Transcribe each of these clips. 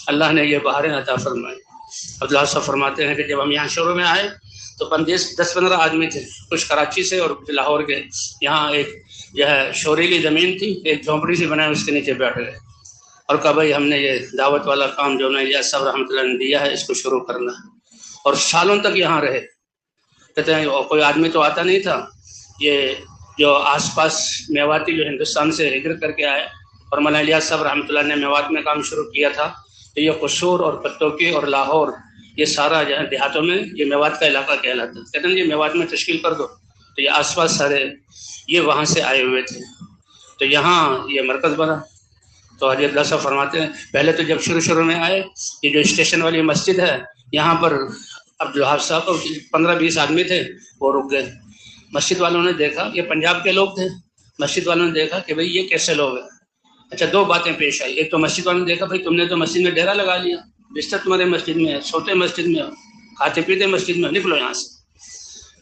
اللہ نے یہ بہاریں عطا فرمائی۔ عبداللہ صاحب فرماتے ہیں کہ جب ہم یہاں شروع میں آئے تو 10-15 آدمی تھے، کچھ کراچی سے اور لاہور کے۔ یہاں ایک جو ہے شوریلی زمین تھی، ایک جھونپڑی سی بنائے، اس کے نیچے بیٹھ گئے اور کہا بھائی ہم نے یہ دعوت والا کام جو نا الیاس صاحب رحمۃ اللہ نے دیا ہے، اس کو شروع کرنا ہے۔ اور سالوں تک یہاں رہے۔ کہتے ہیں کوئی آدمی تو آتا نہیں تھا، یہ جو آس پاس میواتی جو ہندوستان سے ہجرت کر کے آئے اور مولانا الیاس صاحب رحمۃ اللہ نے میوات میں کام شروع کیا تھا، تو یہ قصور اور پتوکی اور لاہور یہ سارا جو ہے دیہاتوں میں یہ میوات کا علاقہ کہلاتا ہے۔ کہتے ہیں یہ میوات میں تشکیل کر دو، تو یہ آس پاس سارے یہ وہاں سے آئے ہوئے تھے، تو یہاں یہ مرکز بنا۔ تو حضرت اللہ صاحب فرماتے ہیں پہلے تو جب شروع میں آئے، یہ جو اسٹیشن والی مسجد ہے یہاں پر عبدالوہاب صاحب کو 15-20 آدمی تھے، وہ رک گئے۔ مسجد والوں نے دیکھا، یہ پنجاب کے لوگ تھے، مسجد والوں نے دیکھا کہ بھئی یہ کیسے لوگ ہیں۔ اچھا 2 باتیں پیش آئی۔ ایک تو مسجد والوں نے دیکھا بھئی تم نے تو مسجد میں ڈیرا لگا لیا، بستر تمہارے مسجد میں ہے، سوتے مسجد میں ہو، کھاتے پیتے مسجد میں، نکلو یہاں سے۔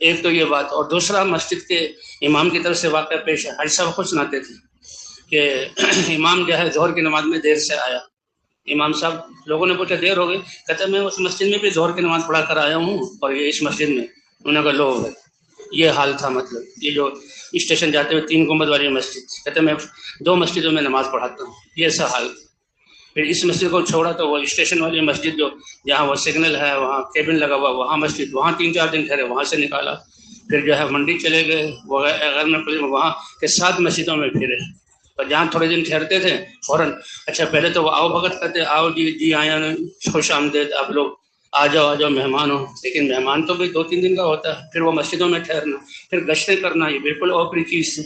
ایک تو یہ بات، اور دوسرا مسجد کے امام کی طرف سے واقعہ پیش ہے۔ حاجی صاحب خود سناتے تھے کہ امام جو ہے ظہر کی نماز میں دیر سے آیا۔ امام صاحب، لوگوں نے پوچھا دیر ہو گئی، کہتا میں اس مسجد میں بھی ظہر کی نماز پڑھا کر آیا ہوں اور یہ اس مسجد میں۔ انہوں نے کہا لو ہے، یہ حال تھا۔ مطلب یہ جو اسٹیشن جاتے ہوئے 3 گنبد والی مسجد، کہتے میں 2 مسجدوں میں نماز پڑھاتا ہوں، یہ ایسا حال تھا۔ پھر اس مسجد کو چھوڑا تو وہ اسٹیشن والی مسجد جو جہاں وہ سگنل ہے، وہاں کیبن لگا ہوا، وہاں مسجد، وہاں 3-4 دن ٹھہرے، وہاں سے نکالا۔ پھر جو ہے منڈی چلے گئے، وہاں کے 7 مسجدوں میں پھرے، اور جہاں تھوڑے دن ٹھہرتے تھے فوراً اچھا پہلے تو وہ آؤ بھگت کرتے، آؤ جی آیا، خوش آمدید، آپ لوگ آ جاؤ مہمان ہو۔ لیکن مہمان تو بھی 2-3 دن کا ہوتا ہے، پھر وہ مسجدوں میں ٹھہرنا، پھر گشتیں کرنا، یہ بالکل اوپری چیز تھی۔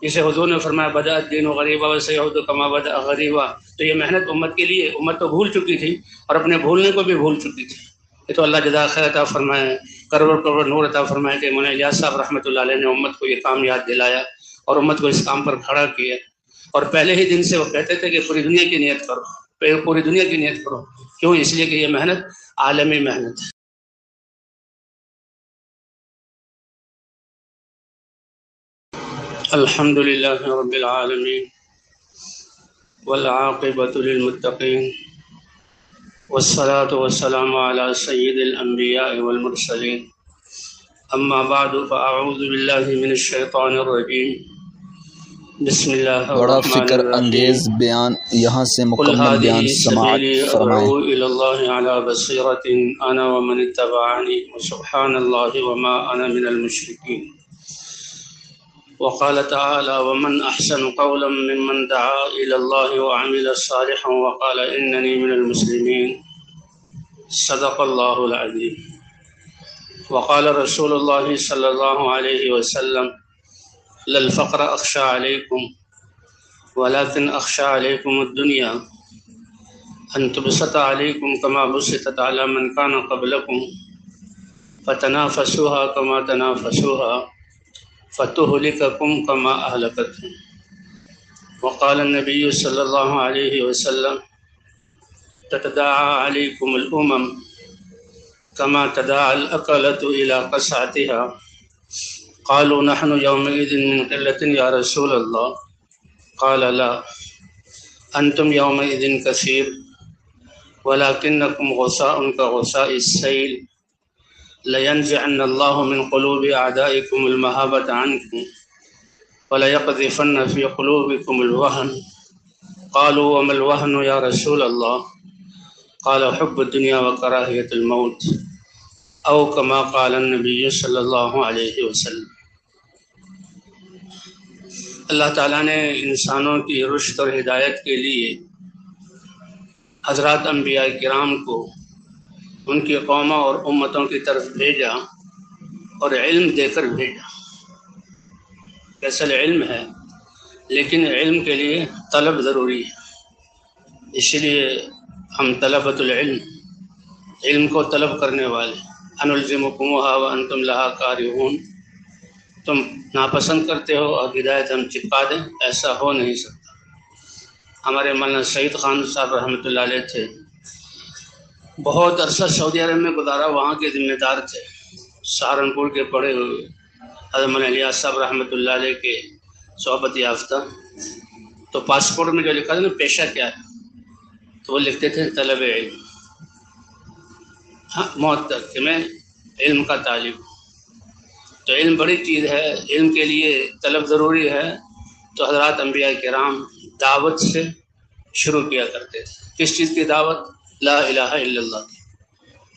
جسے حضور نے فرمایا بدأ الدین غریبا وسیعود کما بدأ غریبا، تو یہ محنت امت کے لیے، امت تو بھول چکی تھی اور اپنے بھولنے کو بھی بھول چکی تھی۔ یہ تو اللہ جزا خیر عطا فرمائے، کروڑ نور عطا فرمائے کہ مولانا الیاس صاحب رحمۃ اللہ علیہ نے امت کو یہ کام یاد دلایا اور امت کو اس کام پر کھڑا کیا۔ اور پہلے ہی دن سے وہ کہتے تھے کہ پوری دنیا کی نیت کرو، پوری دنیا کی نیت کرو۔ کیوں؟ اس لیے کہ یہ محنت عالمی محنت ہے۔ الحمد للہ رب العالمین والعاقبۃ للمتقین والصلاة والسلام علی سید الانبیاء والمرسلین، اما بعد فاعوذ باللہ من الشیطان الرجیم، بسم اللہ بڑا الرحمن فکر انگیز الرحیم۔ بیان یہاں سے قل مکمل بیان هذه سماعت سبیلی فرمائیں۔ ادعو الی اللہ علی بصیرۃ انا ومن اتبعنی وسبحان اللہ وما انا من المشرکین۔ وقال تعالى ومن احسن قولا ممن دعا الى الله وعمل صالحا وقال انني من المسلمين، صدق الله العظيم۔ وقال رسول الله صلى الله عليه وسلم لا الفقر اخشى عليكم ولكن اخشى عليكم الدنيا ان تبسط عليكم كما بسطت على من كان قبلكم فتنافسوها كما تنافسوها فتهلككم كما أهلكتهم۔ وقال النبي صلى الله عليه وسلم تتداعى عليكم الأمم كما تداعى الأكلة إلى قصعتها، قالوا نحن يومئذ من قلة يا رسول الله، قال لا أنتم يومئذ كثير ولكنكم غثاء كغثاء السيل، لينزعن الله من قلوب أعدائكم المهابة عنكم وليقذفن في قلوبكم الوهن، قالوا وما الوهن يا رسول الله، قال حب الدنيا وكراهية الموت، أو كما قال النبي صلی اللہ علیہ وسلم۔ اللہ تعالیٰ نے انسانوں کی رشد اور ہدایت کے لیے حضرات انبیاء کرام کو ان کی قوموں اور امتوں کی طرف بھیجا اور علم دے کر بھیجا۔ اصل علم ہے، لیکن علم کے لیے طلب ضروری ہے، اس لیے ہم طلبۃ العلم، علم کو طلب کرنے والے، انلزمکمھا وانتم لھا کارہون، تم ناپسند کرتے ہو اور ہدایت ہم چپکا دیں، ایسا ہو نہیں سکتا۔ ہمارے مولانا سعید خان صاحب رحمۃ اللہ علیہ تھے، بہت عرصہ سعودی عرب میں گزارا، وہاں کے ذمہ دار تھے، سہارنپور کے پڑھے ہوئے، حضرت مولانا الیاس صاحب رحمۃ اللہ علیہ کے صحبت یافتہ۔ تو پاسپورٹ میں جو لکھا تھا نا پیشہ کیا ہے، تو وہ لکھتے تھے طلب علم، ہاں موت تک کہ میں علم کا طالب ہوں۔ تو علم بڑی چیز ہے، علم کے لیے طلب ضروری ہے۔ تو حضرات انبیاء کرام دعوت سے شروع کیا کرتے تھے۔ کس چیز کی دعوت؟ لا الہ الا اللہ کی،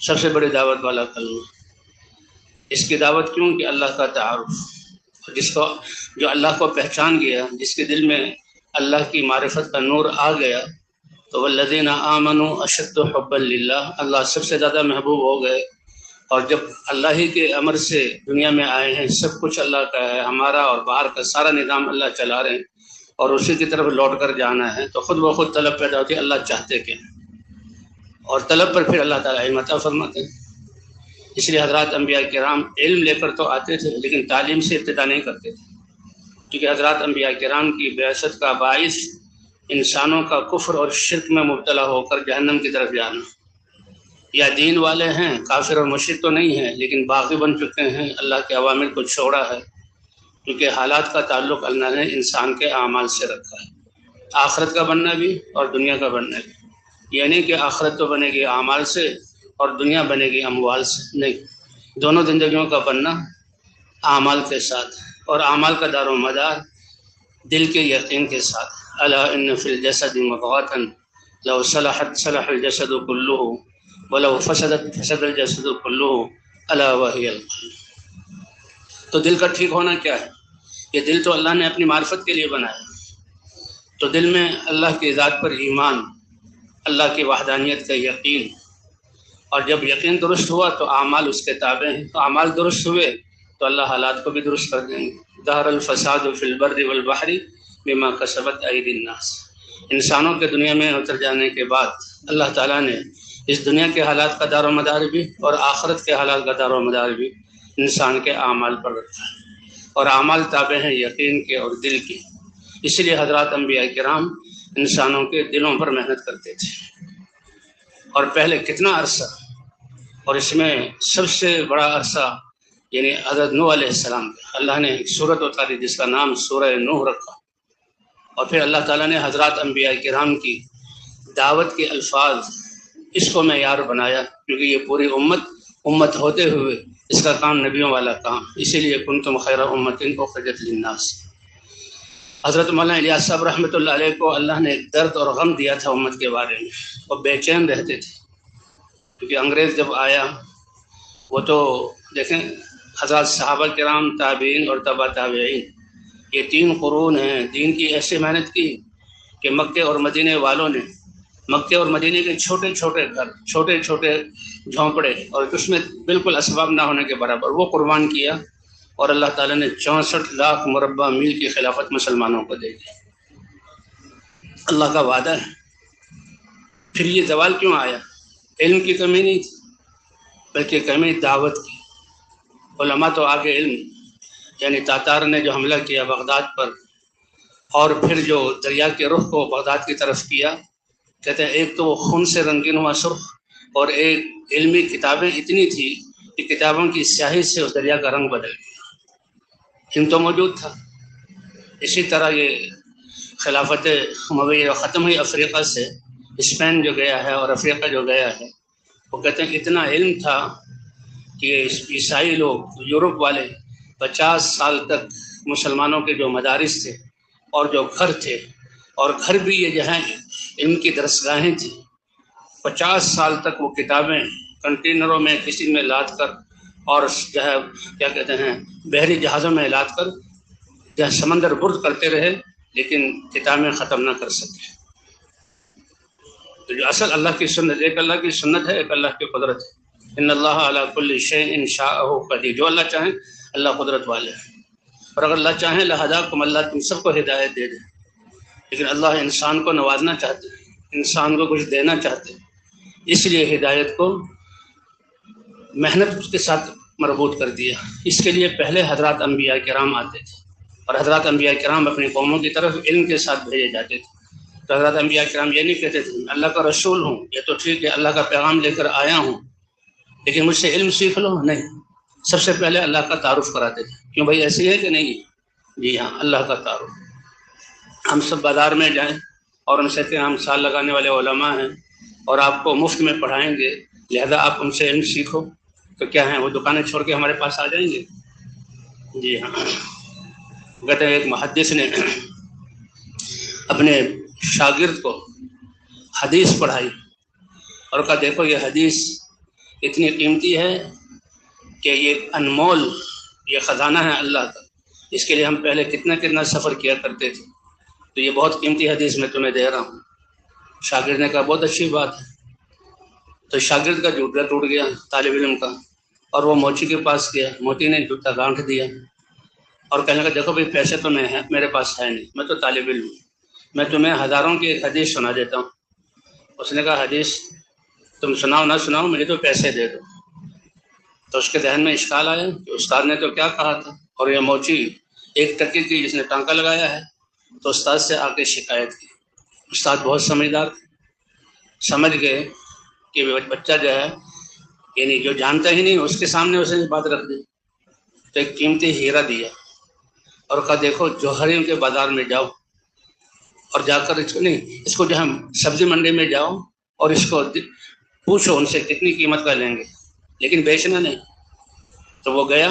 سب سے بڑی دعوت والا کلمہ۔ اس کی دعوت کیوں؟ کہ اللہ کا تعارف، جو اللہ کو پہچان گیا، جس کے دل میں اللہ کی معرفت کا نور آ گیا، تو والذین آمنوا اشد حبا للہ، اللہ سب سے زیادہ محبوب ہو گئے۔ اور جب اللہ ہی کے امر سے دنیا میں آئے ہیں، سب کچھ اللہ کا ہے، ہمارا اور باہر کا سارا نظام اللہ چلا رہے ہیں، اور اسی کی طرف لوٹ کر جانا ہے، تو خود بخود طلب پیدا ہوتی ہے اللہ چاہتے کیا، اور طلب پر پھر اللہ تعالیٰ علم عطا فرماتے ہیں۔ اس لیے حضرات انبیاء کرام علم لے کر تو آتے تھے، لیکن تعلیم سے ابتدا نہیں کرتے تھے، کیونکہ حضرات انبیاء کرام کی بعثت کا باعث انسانوں کا کفر اور شرک میں مبتلا ہو کر جہنم کی طرف جانا، یا دین والے ہیں، کافر اور مشرک تو نہیں ہیں، لیکن باغی بن چکے ہیں، اللہ کے اوامر کو چھوڑا ہے، کیونکہ حالات کا تعلق اللہ نے انسان کے اعمال سے رکھا ہے، آخرت کا بننا بھی اور دنیا کا بننا بھی۔ یعنی کہ آخرت تو بنے گی اعمال سے اور دنیا بنے گی اموال سے، نہیں، دونوں زندگیوں کا بننا اعمال کے ساتھ، اور اعمال کا دار و مدار دل کے یقین کے ساتھ۔ الا ان فی الجسد مضغۃ لو صلحت صلح الجسد كله ولو فسدت فسد الجسد كله الا وهي القلب۔ تو دل کا ٹھیک ہونا کیا ہے؟ یہ دل تو اللہ نے اپنی معرفت کے لیے بنایا، تو دل میں اللہ کی ذات پر ایمان، اللہ کی وحدانیت کا یقین، اور جب یقین درست ہوا تو اعمال اس کے تابع ہیں، تو اعمال درست ہوئے تو اللہ حالات کو بھی درست کر دیں گے۔ ظہر الفساد فی البر والبحر بما کسبت ایدی الناس۔ انسانوں کے دنیا میں اتر جانے کے بعد اللہ تعالیٰ نے اس دنیا کے حالات کا دار و مدار بھی اور آخرت کے حالات کا دار و مدار بھی انسان کے اعمال پر رکھا ہے، اور اعمال تابع ہیں یقین کے اور دل کے۔ اسی لیے حضرات انبیاء کرام انسانوں کے دلوں پر محنت کرتے تھے، اور پہلے کتنا عرصہ، اور اس میں سب سے بڑا عرصہ یعنی حضرت نوح علیہ السلام، اللہ نے ایک سورت اتاری جس کا نام سورہ نوح رکھا، اور پھر اللہ تعالیٰ نے حضرات انبیاء کرام کی دعوت کے الفاظ اس کو معیار بنایا، کیونکہ یہ پوری امت ہوتے ہوئے اس کا کام نبیوں والا کام، اسی لیے کنتم خیر امت اخرجت للناس۔ حضرت مولانا الیاس صاحب رحمۃ اللہ علیہ کو اللہ نے ایک درد اور غم دیا تھا امت کے بارے میں، وہ بے چین رہتے تھے، کیونکہ انگریز جب آیا، وہ تو دیکھیں حضرات صحابہ کرام، تابعین اور تبع تابعین، یہ 3 قرون ہیں، دین کی ایسی محنت کی کہ مکے اور مدینے والوں نے مکے اور مدینے کے چھوٹے چھوٹے گھر، چھوٹے چھوٹے جھونپڑے، اور اس میں بالکل اسباب نہ ہونے کے برابر وہ قربان کیا، اور اللہ تعالیٰ نے 64 لاکھ مربع میل کی خلافت مسلمانوں کو دے دی۔ اللہ کا وعدہ ہے۔ پھر یہ زوال کیوں آیا؟ علم کی کمی نہیں تھی، بلکہ کمی دعوت کی۔ علماء تو آگے علم، یعنی تاتار نے جو حملہ کیا بغداد پر، اور پھر جو دریا کے رخ کو بغداد کی طرف کیا، کہتے ہیں ایک تو وہ خون سے رنگین ہوا سرخ، اور ایک علمی کتابیں اتنی تھی کہ کتابوں کی سیاہی سے اس دریا کا رنگ بدل گیا۔ علم تو موجود تھا۔ اسی طرح یہ خلافت امویہ ختم ہوئی افریقہ سے، اسپین جو گیا ہے اور افریقہ جو گیا ہے، وہ کہتے ہیں اتنا علم تھا کہ عیسائی لوگ، یورپ والے 50 سال تک مسلمانوں کے جو مدارس تھے اور جو گھر تھے، اور گھر بھی یہ جو ہیں علم کی درسگاہیں تھیں، 50 سال تک وہ کتابیں کنٹینروں میں کسی میں لاد کر، اور جو ہے کیا کہتے ہیں بحری جہازوں میں لاد کر جو ہے سمندر برد کرتے رہے، لیکن کتابیں ختم نہ کر سکے۔ تو جو اصل اللہ کی سنت، ایک اللہ کی سنت ہے، ایک اللہ کی قدرت ہے۔ ان اللہ علی کل شیء شاءہ قدیر، جو اللہ چاہیں اللہ قدرت والے ہیں، اور اگر اللہ چاہیں لہداکم، اللہ تم سب کو ہدایت دے دے، لیکن اللہ انسان کو نوازنا چاہتے ہیں، انسان کو کچھ دینا چاہتے ہیں، اس لیے ہدایت کو محنت کے ساتھ مربوط کر دیا۔ اس کے لیے پہلے حضرات انبیاء کرام آتے تھے، اور حضرات انبیاء کرام اپنی قوموں کی طرف علم کے ساتھ بھیجے جاتے تھے۔ تو حضرات انبیاء کرام یہ نہیں کہتے تھے اللہ کا رسول ہوں، یہ تو ٹھیک ہے اللہ کا پیغام لے کر آیا ہوں، لیکن مجھ سے علم سیکھ لو، نہیں، سب سے پہلے اللہ کا تعارف کراتے تھے۔ کیوں بھائی ایسی ہے کہ نہیں؟ جی ہاں، اللہ کا تعارف۔ ہم سب بازار میں جائیں اور ان سے اتنے سال لگانے والے علماء ہیں اور آپ کو مفت میں پڑھائیں گے، لہذا آپ ان سے علم سیکھو. تو کیا ہیں وہ دکانیں چھوڑ کے ہمارے پاس آ جائیں گے؟ جی ہاں. کہتے ہیں ایک محدث نے اپنے شاگرد کو حدیث پڑھائی اور کہا دیکھو یہ حدیث اتنی قیمتی ہے کہ یہ انمول، یہ خزانہ ہے اللہ کا، اس کے لیے ہم پہلے کتنا سفر کیا کرتے تھے، تو یہ بہت قیمتی حدیث میں تمہیں دے رہا ہوں. شاگرد نے کہا بہت اچھی بات ہے. تو شاگرد کا جوتا ٹوٹ گیا طالب علم کا، اور وہ موچی کے پاس گیا. موتی نے جوتا گانٹھ دیا اور کہنے لگا دیکھو بھائی پیسے تو میرے پاس ہے نہیں، میں تو طالب علم ہوں، میں تمہیں ہزاروں کی ایک حدیث سنا دیتا ہوں. اس نے کہا حدیث تم سناؤ نہ سناؤ، مجھے تو پیسے دے دو. تو اس کے ذہن میں اشکال آیا کہ استاد نے تو کیا کہا تھا، اور یہ موچی ایک ٹکے کی جس نے ٹانکا لگایا ہے. تو استاد سے آ کے شکایت کی. استاد بہت سمجھدار، سمجھ گئے کہ بچہ جو ہے یعنی جو جانتا ہی نہیں اس کے سامنے اسے بات رکھ دی. تو ایک قیمتی ہیرا دیا اور کہا دیکھو جوہریوں کے بازار میں جاؤ اور جا کر اس کو جو ہم سبزی منڈی میں جاؤ اور اس کو پوچھو ان سے کتنی قیمت کا لیں گے، لیکن بیچنا نہیں. تو وہ گیا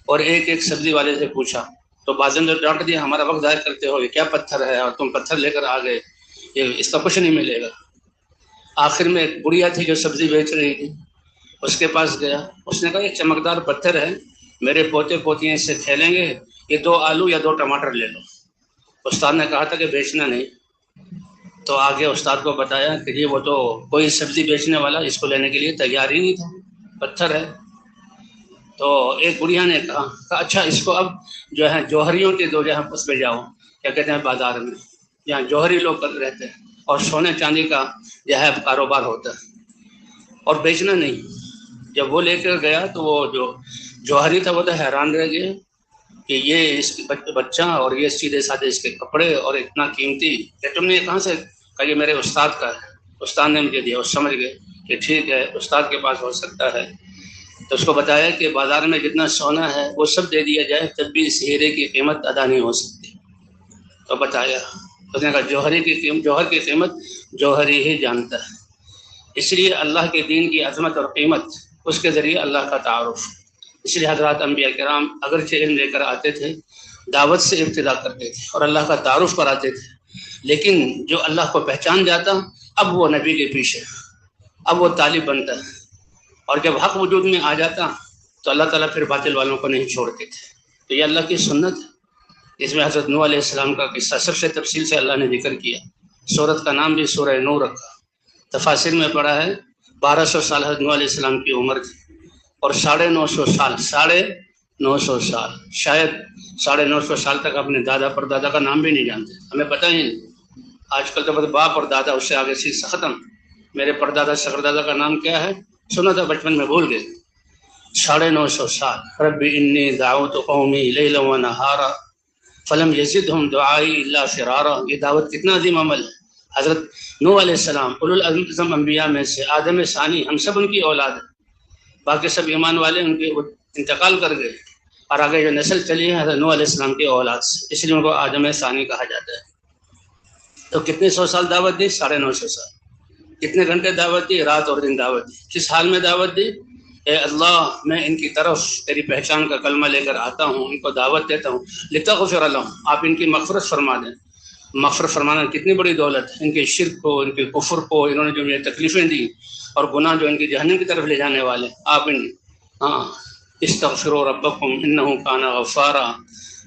اور ایک سبزی والے سے پوچھا. تو بازن جو ڈانٹ دیا ہمارا وقت ضائع کرتے ہو، یہ کیا پتھر ہے اور تم پتھر لے کر آ گئے، یہ اس کا کچھ نہیں ملے گا. آخر میں ایک بڑھیا تھی جو سبزی بیچ رہی تھی، اس کے پاس گیا. اس نے کہا یہ چمکدار پتھر ہے، میرے پوتے پوتیاں اس سے کھیلیں گے، یہ 2 آلو یا 2 ٹماٹر لے لو. استاد نے کہا تھا کہ بیچنا نہیں. تو آگے استاد کو بتایا کہ جی وہ تو کوئی سبزی بیچنے والا اس کو لینے کے لیے تیار ہی نہیں تھا، پتھر ہے. تو ایک بڑھیا نے کہا اچھا اس کو اب جو ہے جوہریوں کے جو ہے اس پہ جاؤ، کیا کہتے ہیں بازار میں، جہاں جوہری لوگ رہتے ہیں اور سونے چاندی کا جو ہے کاروبار ہوتا ہے اور بیچنا نہیں. جب وہ لے کر گیا تو وہ جو جوہری تھا وہ تو حیران رہ گیا کہ یہ اس بچہ اور یہ سیدھے سادھے اس کے کپڑے اور اتنا قیمتی، کہ تم نے یہ کہاں سے؟ کہا یہ میرے استاد کا ہے، استاد نے مجھے دیا. وہ سمجھ گئے کہ ٹھیک ہے استاد کے پاس ہو سکتا ہے. تو اس کو بتایا کہ بازار میں جتنا سونا ہے وہ سب دے دیا جائے تب بھی اس ہیرے کی قیمت ادا نہیں ہو سکتی. تو بتایا. اس نے کہا جوہر کی قیمت جوہری ہی جانتا ہے. اس لیے اللہ کے دین کی عظمت اور قیمت اس کے ذریعے اللہ کا تعارف. اس لیے حضرات انبیاء کرام اگرچہ علم لے کر آتے تھے، دعوت سے ابتدا کرتے تھے اور اللہ کا تعارف کراتے تھے، لیکن جو اللہ کو پہچان جاتا اب وہ نبی کے پیچھے، اب وہ طالب بنتا ہے. اور جب حق وجود میں آ جاتا تو اللہ تعالیٰ پھر باطل والوں کو نہیں چھوڑتے تھے. تو یہ اللہ کی سنت ہے. اس میں حضرت نوح علیہ السلام کا قصہ سب سے تفصیل سے اللہ نے ذکر کیا. سورت کا نام بھی سورہ نوح رکھا. تفاسیر میں پڑھا ہے 1200 سال حضرت نوح علیہ السلام کی عمر تھی اور 950 سال شاید 950 سال تک اپنے دادا پر دادا کا نام بھی نہیں جانتے. ہمیں پتہ ہی نہیں. آج کل تو بس باپ اور دادا، اس سے آگے سلسلہ ختم. میرے پردادا سردادا کا نام کیا ہے سنا تھا بچپن میں بھول گئے. 950 سال. رب انی دعوت قومی لیلا و نہارا فلم یزدہم دعائی الا فرارا. یہ دعوت کتنا عظیم عمل ہے. حضرت نوح علیہ السلام اولو العزم انبیاء میں سے آدم ثانی، ہم سب ان کی اولاد ہیں. باقی سب ایمان والے ان کے انتقال کر گئے اور آگے جو نسل چلی ہے حضرت نوح علیہ السلام کی اولاد سے، اس لیے ان کو آدم ثانی کہا جاتا ہے. تو کتنے 100 سال دعوت دی؟ 950 سال. کتنے گھنٹے دعوت دی؟ رات اور دن دعوت دی. کس حال میں دعوت دی؟ اے اللہ میں ان کی طرف تیری پہچان کا کلمہ لے کر آتا ہوں، ان کو دعوت دیتا ہوں. لتغفر لهم، آپ ان کی مغفرت فرما دیں. مغفرت فرمانا کتنی بڑی دولت ہے. ان کے شرک کو، ان کے کفر کو، انہوں نے جو مجھے تکلیفیں دی اور گناہ جو ان کی جہنم کی طرف لے جانے والے، آپ استغفروا ربکم انہ کان غفارا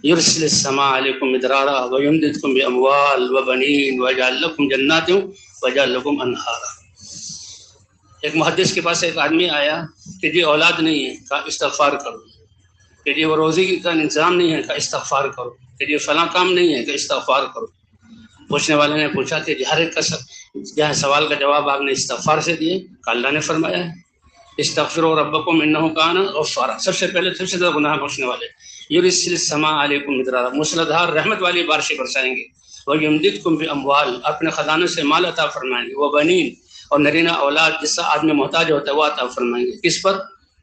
یرسل السماء علیکم مدرارا ویمددکم باموال وبنین ویجعل لکم جنات ویجعل لکم انہارا. ایک محدث کے پاس ایک آدمی آیا کہ جی اولاد نہیں ہے، کہا استغفار کرو. کہ جی وہ روزی کا انتظام نہیں ہے، کہا استغفار کرو. کہ جی فلاں کام نہیں ہے، کہ استغفار کرو. پوچھنے والے نے پوچھا کہ ہر ایک کا سوال کا جواب آپ نے استغفار سے دیے؟ کہ اللہ نے فرمایا ہے استغفروا ربکم انہ کان غفارا. سب سے پہلے سب سے زیادہ گناہ بخشنے والے. یرسل السماء علیکم مدرارا، موسلادھار رحمت والی بارشیں برسائیں گے. ویمددکم باموال، اپنے خزانے سے مال عطا فرمائیں گے. وبنین، اور نرینہ اولاد جس سے آدمی محتاج ہوتا ہے وہ عطا فرمائیں گے. کس پر؟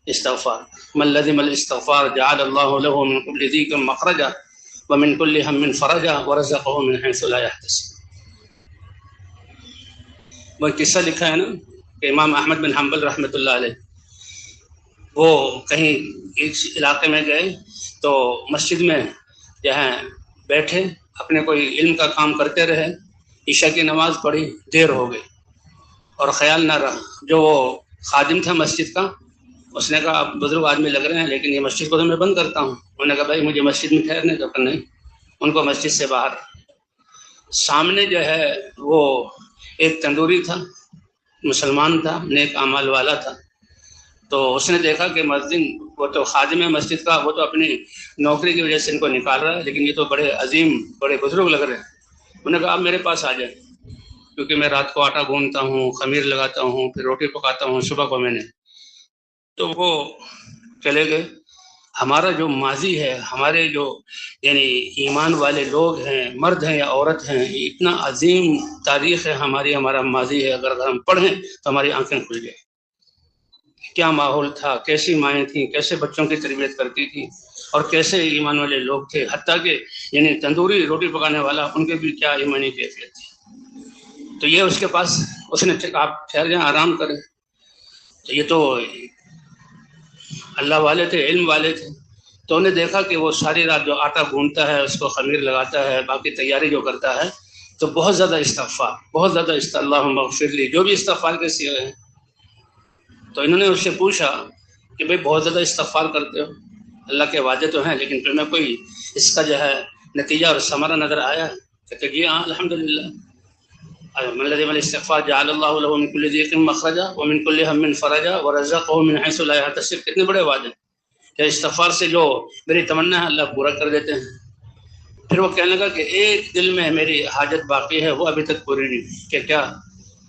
استغفار. من لزم الاستغفار جعل اللہ له من كل ضيق مخرجا ومن كل هم فرجا ورزقه من حيث لا يحتسب. وہ قصہ لکھا ہے نا کہ امام احمد بن حنبل رحمۃ اللہ علیہ وہ کہیں ایک علاقے میں گئے تو مسجد میں جو ہے بیٹھے اپنے کوئی علم کا کام کرتے رہے، عشاء کی نماز پڑھی، دیر ہو گئی اور خیال نہ رہا، جو وہ خادم تھا مسجد کا اس نے کہا آپ بزرگ آدمی لگ رہے ہیں لیکن یہ مسجد کو تو میں بند کرتا ہوں۔ انہوں نے کہا بھائی مجھے مسجد میں ٹھہرنے دو، کہ نہیں، ان کو مسجد سے باہر سامنے جو ہے وہ ایک تندوری تھا، مسلمان تھا، نیک اعمال والا تھا، تو اس نے دیکھا کہ مسجد وہ تو خادم ہے مسجد کا، وہ تو اپنی نوکری کی وجہ سے ان کو نکال رہا ہے، لیکن یہ تو بڑے عظیم بڑے بزرگ لگ رہے ہیں۔ انہوں نے کہا آپ میرے پاس آ جائیں، کیونکہ میں رات کو آٹا گوندتا ہوں، خمیر لگاتا ہوں، پھر روٹی پکاتا ہوں صبح کو میں نے۔ تو وہ چلے گئے۔ ہمارا جو ماضی ہے، ہمارے جو یعنی ایمان والے لوگ ہیں، مرد ہیں یا عورت ہیں، یہ اتنا عظیم تاریخ ہے ہمارا ماضی ہے، اگر ہم پڑھیں تو ہماری آنکھیں کھل جائیں۔ کیا ماحول تھا، کیسی مائیں تھیں، کیسے بچوں کی تربیت کرتی تھی، اور کیسے ایمان والے لوگ تھے، حتیٰ کہ یعنی تندوری روٹی پکانے والا ان کے بھی کیا ایمانی کیفیت تھی۔ تو یہ اس کے پاس اس نے آپ ٹھہر جائیں، آرام کریں۔ تو یہ تو اللہ والے تھے، علم والے تھے، تو انہیں دیکھا کہ وہ ساری رات جو آٹا گوندتا ہے، اس کو خمیر لگاتا ہے، باقی تیاری جو کرتا ہے، تو بہت زیادہ استغفار، بہت زیادہ اللہم اغفر لی، جو بھی استغفار کے صیغے ہیں۔ تو انہوں نے اس سے پوچھا کہ بھئی بہت زیادہ استغفار کرتے ہو، اللہ کے وعدے تو ہیں، لیکن تمہیں کوئی اس کا جو ہے نتیجہ اور ثمرہ نظر آیا ہے؟ کہتے جی ہاں الحمدللہ، من الذي من الاستغفار جعل اللہ له من كل ضيق مخرجا ومن كل هم فرجا ورزقه من حيث لا يحتسب۔ کتنے بڑے وعدے کہ استغفار سے جو میری تمنا ہے اللہ پورا کر دیتے ہیں۔ پھر وہ کہنے لگا کہ ایک دل میں میری حاجت باقی ہے، وہ ابھی تک پوری نہیں ہوئی۔ کہ کیا؟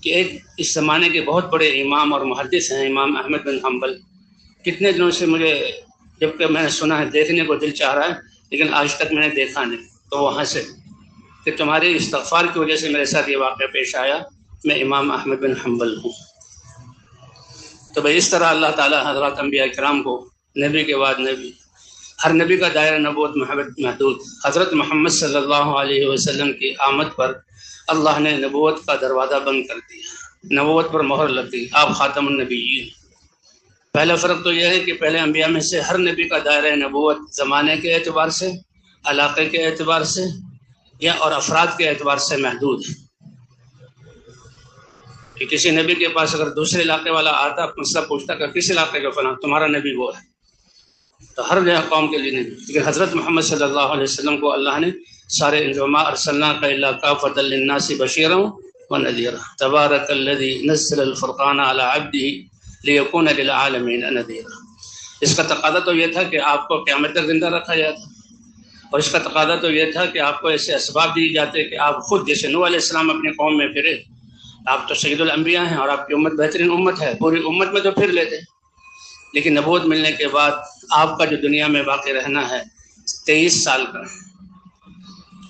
کہ ایک اس زمانے کے بہت بڑے امام اور محدث ہیں امام احمد بن حنبل، کتنے دنوں سے مجھے جب کہ میں نے سنا ہے، دیکھنے کو دل چاہ رہا ہے، لیکن آج تک میں نے دیکھا نہیں۔ تو وہ ہنسے کہ تمہاری استغفار کی وجہ سے میرے ساتھ یہ واقعہ پیش آیا، میں امام احمد بن حنبل ہوں۔ تو بھائی اس طرح اللہ تعالیٰ حضرات انبیاء کرام کو نبی کے بعد نبی، ہر نبی کا دائرہ نبوت محدود، حضرت محمد صلی اللہ علیہ وسلم کی آمد پر اللہ نے نبوت کا دروازہ بند کر دیا، نبوت پر مہر لگ گئی، آپ خاتم النبیین۔ پہلا فرق تو یہ ہے کہ پہلے انبیاء میں سے ہر نبی کا دائرہ نبوت زمانے کے اعتبار سے، علاقے کے اعتبار سے یا اور افراد کے اعتبار سے محدود ہے۔ کہ کسی نبی کے پاس اگر دوسرے علاقے والا آتا، مسئلہ پوچھتا کہ کس علاقے کا فلاں، تمہارا نبی وہ ہے، تو ہر جگہ قوم کے لیے نہیں۔ لیکن حضرت محمد صلی اللہ علیہ وسلم کو اللہ نے سارے وما ارسلناک الا کافۃ للناس بشیرا ونذیرا تبارک الذی نزل الفرقان علی عبدہ لیکون للعالمین نذیرا۔ اس کا تقاضا تو یہ تھا کہ آپ کو قیامت تک زندہ رکھا جاتا، اور اس کا تقاضا تو یہ تھا کہ آپ کو ایسے اسباب دیے جاتے کہ آپ خود، جیسے نوح علیہ السلام اپنی قوم میں پھرے، آپ تو سید الانبیاء ہیں اور آپ کی امت بہترین امت ہے، پوری امت میں تو پھر لیتے، لیکن نبوت ملنے کے بعد آپ کا جو دنیا میں باقی رہنا ہے 23 سال کا،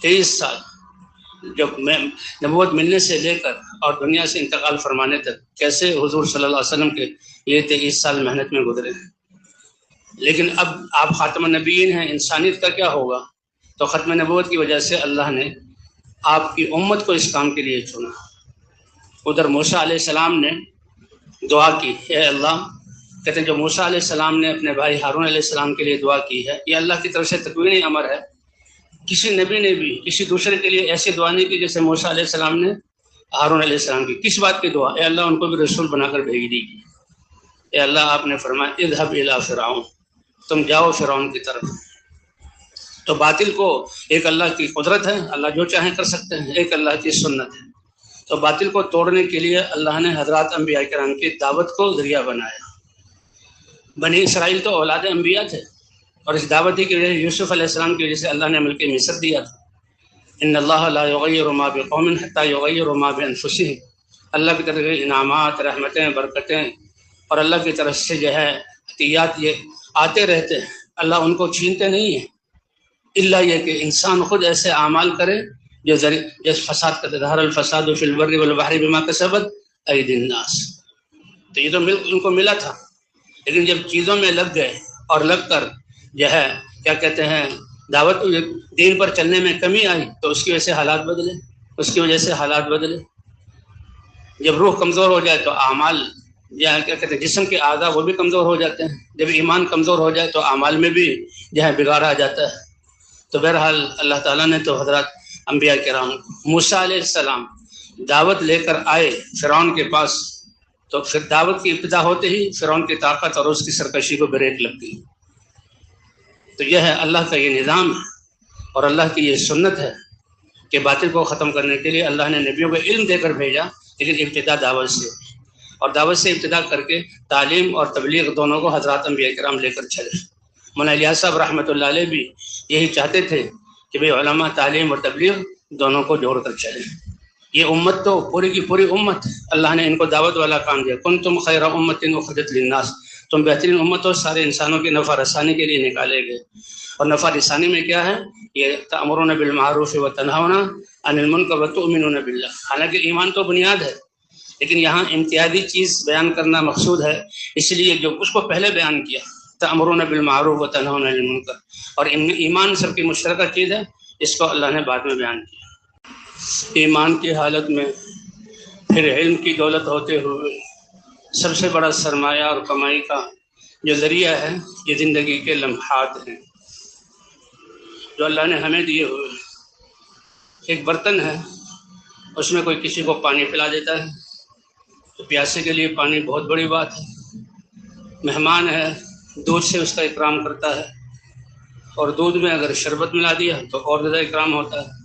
23 سال، جب میں نبوت ملنے سے لے کر اور دنیا سے انتقال فرمانے تک کیسے حضور صلی اللہ علیہ وسلم کے یہ 23 سال محنت میں گزرے ہیں۔ لیکن اب آپ خاتم النبیین ہیں، انسانیت کا کیا ہوگا؟ تو ختم نبوت کی وجہ سے اللہ نے آپ کی امت کو اس کام کے لیے چنا۔ ادھر موسیٰ علیہ السلام نے دعا کی، اے اللہ، کہتے ہیں جو موسیٰ علیہ السلام نے اپنے بھائی ہارون علیہ السلام کے لیے دعا کی ہے، یہ اللہ کی طرف سے تکوینی امر ہے۔ کسی نبی نے بھی کسی دوسرے کے لیے ایسی دعا نہیں کی جیسے موسیٰ علیہ السلام نے ہارون علیہ السلام کی۔ کس بات کی دعا؟ اے اللہ ان کو بھی رسول بنا کر بھیج دیجیے۔ اے اللہ، آپ نے فرمایا اذهب الى فرعون، تم جاؤ فرعون کی طرف۔ تو باطل کو، ایک اللہ کی قدرت ہے، اللہ جو چاہیں کر سکتے ہیں، ایک اللہ کی سنت ہے، تو باطل کو توڑنے کے لیے اللہ نے حضرات انبیاء کرام کی دعوت کو ذریعہ بنایا۔ بنی اسرائیل تو اولاد انبیاء تھے، اور اس دعوتی کی وجہ سے یوسف علیہ السلام کی وجہ سے اللہ نے ملک مصر دیا تھا۔ ان اللہ لا یغیر ما بقوم حتی یغیروا ما بانفسہم۔ اللہ کی طرف سے انعامات، رحمتیں، برکتیں اور اللہ کی طرف سے جو ہے عطیات یہ آتے رہتے ہیں، اللہ ان کو چھینتے نہیں ہیں، الا یہ کہ انسان خود ایسے اعمال کرے جو فساد کا ظہر الفساد فی البر والبحر بما کسبت ایدی الناس۔ تو یہ تو ان کو ملا تھا، لیکن جب چیزوں میں لگ گئے اور لگ کر جو ہے کیا کہتے ہیں دعوت دین پر چلنے میں کمی آئی، تو اس کی وجہ سے حالات بدلے، اس کی وجہ سے حالات بدلے۔ جب روح کمزور ہو جائے تو اعمال کیا کہتے ہیں جسم کے اعضاء وہ بھی کمزور ہو جاتے ہیں. جب ایمان کمزور ہو جائے تو اعمال میں بھی بگاڑ آ جاتا ہے. تو بہرحال اللہ تعالیٰ نے تو حضرات انبیاء کرام موسیٰ علیہ السلام دعوت لے کر آئے فرعون کے پاس، تو پھر دعوت کی ابتدا ہوتے ہی فرعون کی طاقت اور اس کی سرکشی کو بریک لگ گئی. تو یہ ہے اللہ کا یہ نظام اور اللہ کی یہ سنت ہے کہ باطل کو ختم کرنے کے لیے اللہ نے نبیوں کو علم دے کر بھیجا، لیکن ابتدا دعوت سے، اور دعوت سے ابتدا کر کے تعلیم اور تبلیغ دونوں کو حضرات انبیاء کرام لے کر چلے. مولانا الیاس صاحب رحمۃ اللہ علیہ بھی یہی چاہتے تھے کہ بھئی علماء تعلیم اور تبلیغ دونوں کو جوڑ کر چلیں. یہ امت تو پوری کی پوری امت اللہ نے ان کو دعوت والا کام دیا. کنتم خیر امت اخرجت للناس، تم بہترین امت ہو، سارے انسانوں کی نفع رسانی کے لیے نکالے گئے. اور نفع رسانی میں کیا ہے؟ یہ تأمرون بالمعروف وتنہون عن المنکر وتؤمنون باللہ. حالانکہ ایمان تو بنیاد ہے، لیکن یہاں امتیازی چیز بیان کرنا مقصود ہے، اس لیے جو اس کو پہلے بیان کیا تأمرون بالمعروف وتنہون عن المنکر، اور ایمان سب کی مشترکہ چیز ہے، اس کو اللہ نے بعد میں بیان کیا. ایمان کی حالت میں پھر علم کی دولت ہوتے ہوئے سب سے بڑا سرمایہ اور کمائی کا جو ذریعہ ہے یہ زندگی کے لمحات ہیں جو اللہ نے ہمیں دیے ہوئے. ایک برتن ہے، اس میں کوئی کسی کو پانی پلا دیتا ہے تو پیاسے کے لیے پانی بہت بڑی بات ہے. مہمان ہے، دودھ سے اس کا اکرام کرتا ہے، اور دودھ میں اگر شربت ملا دیا تو اور زیادہ اکرام ہوتا ہے،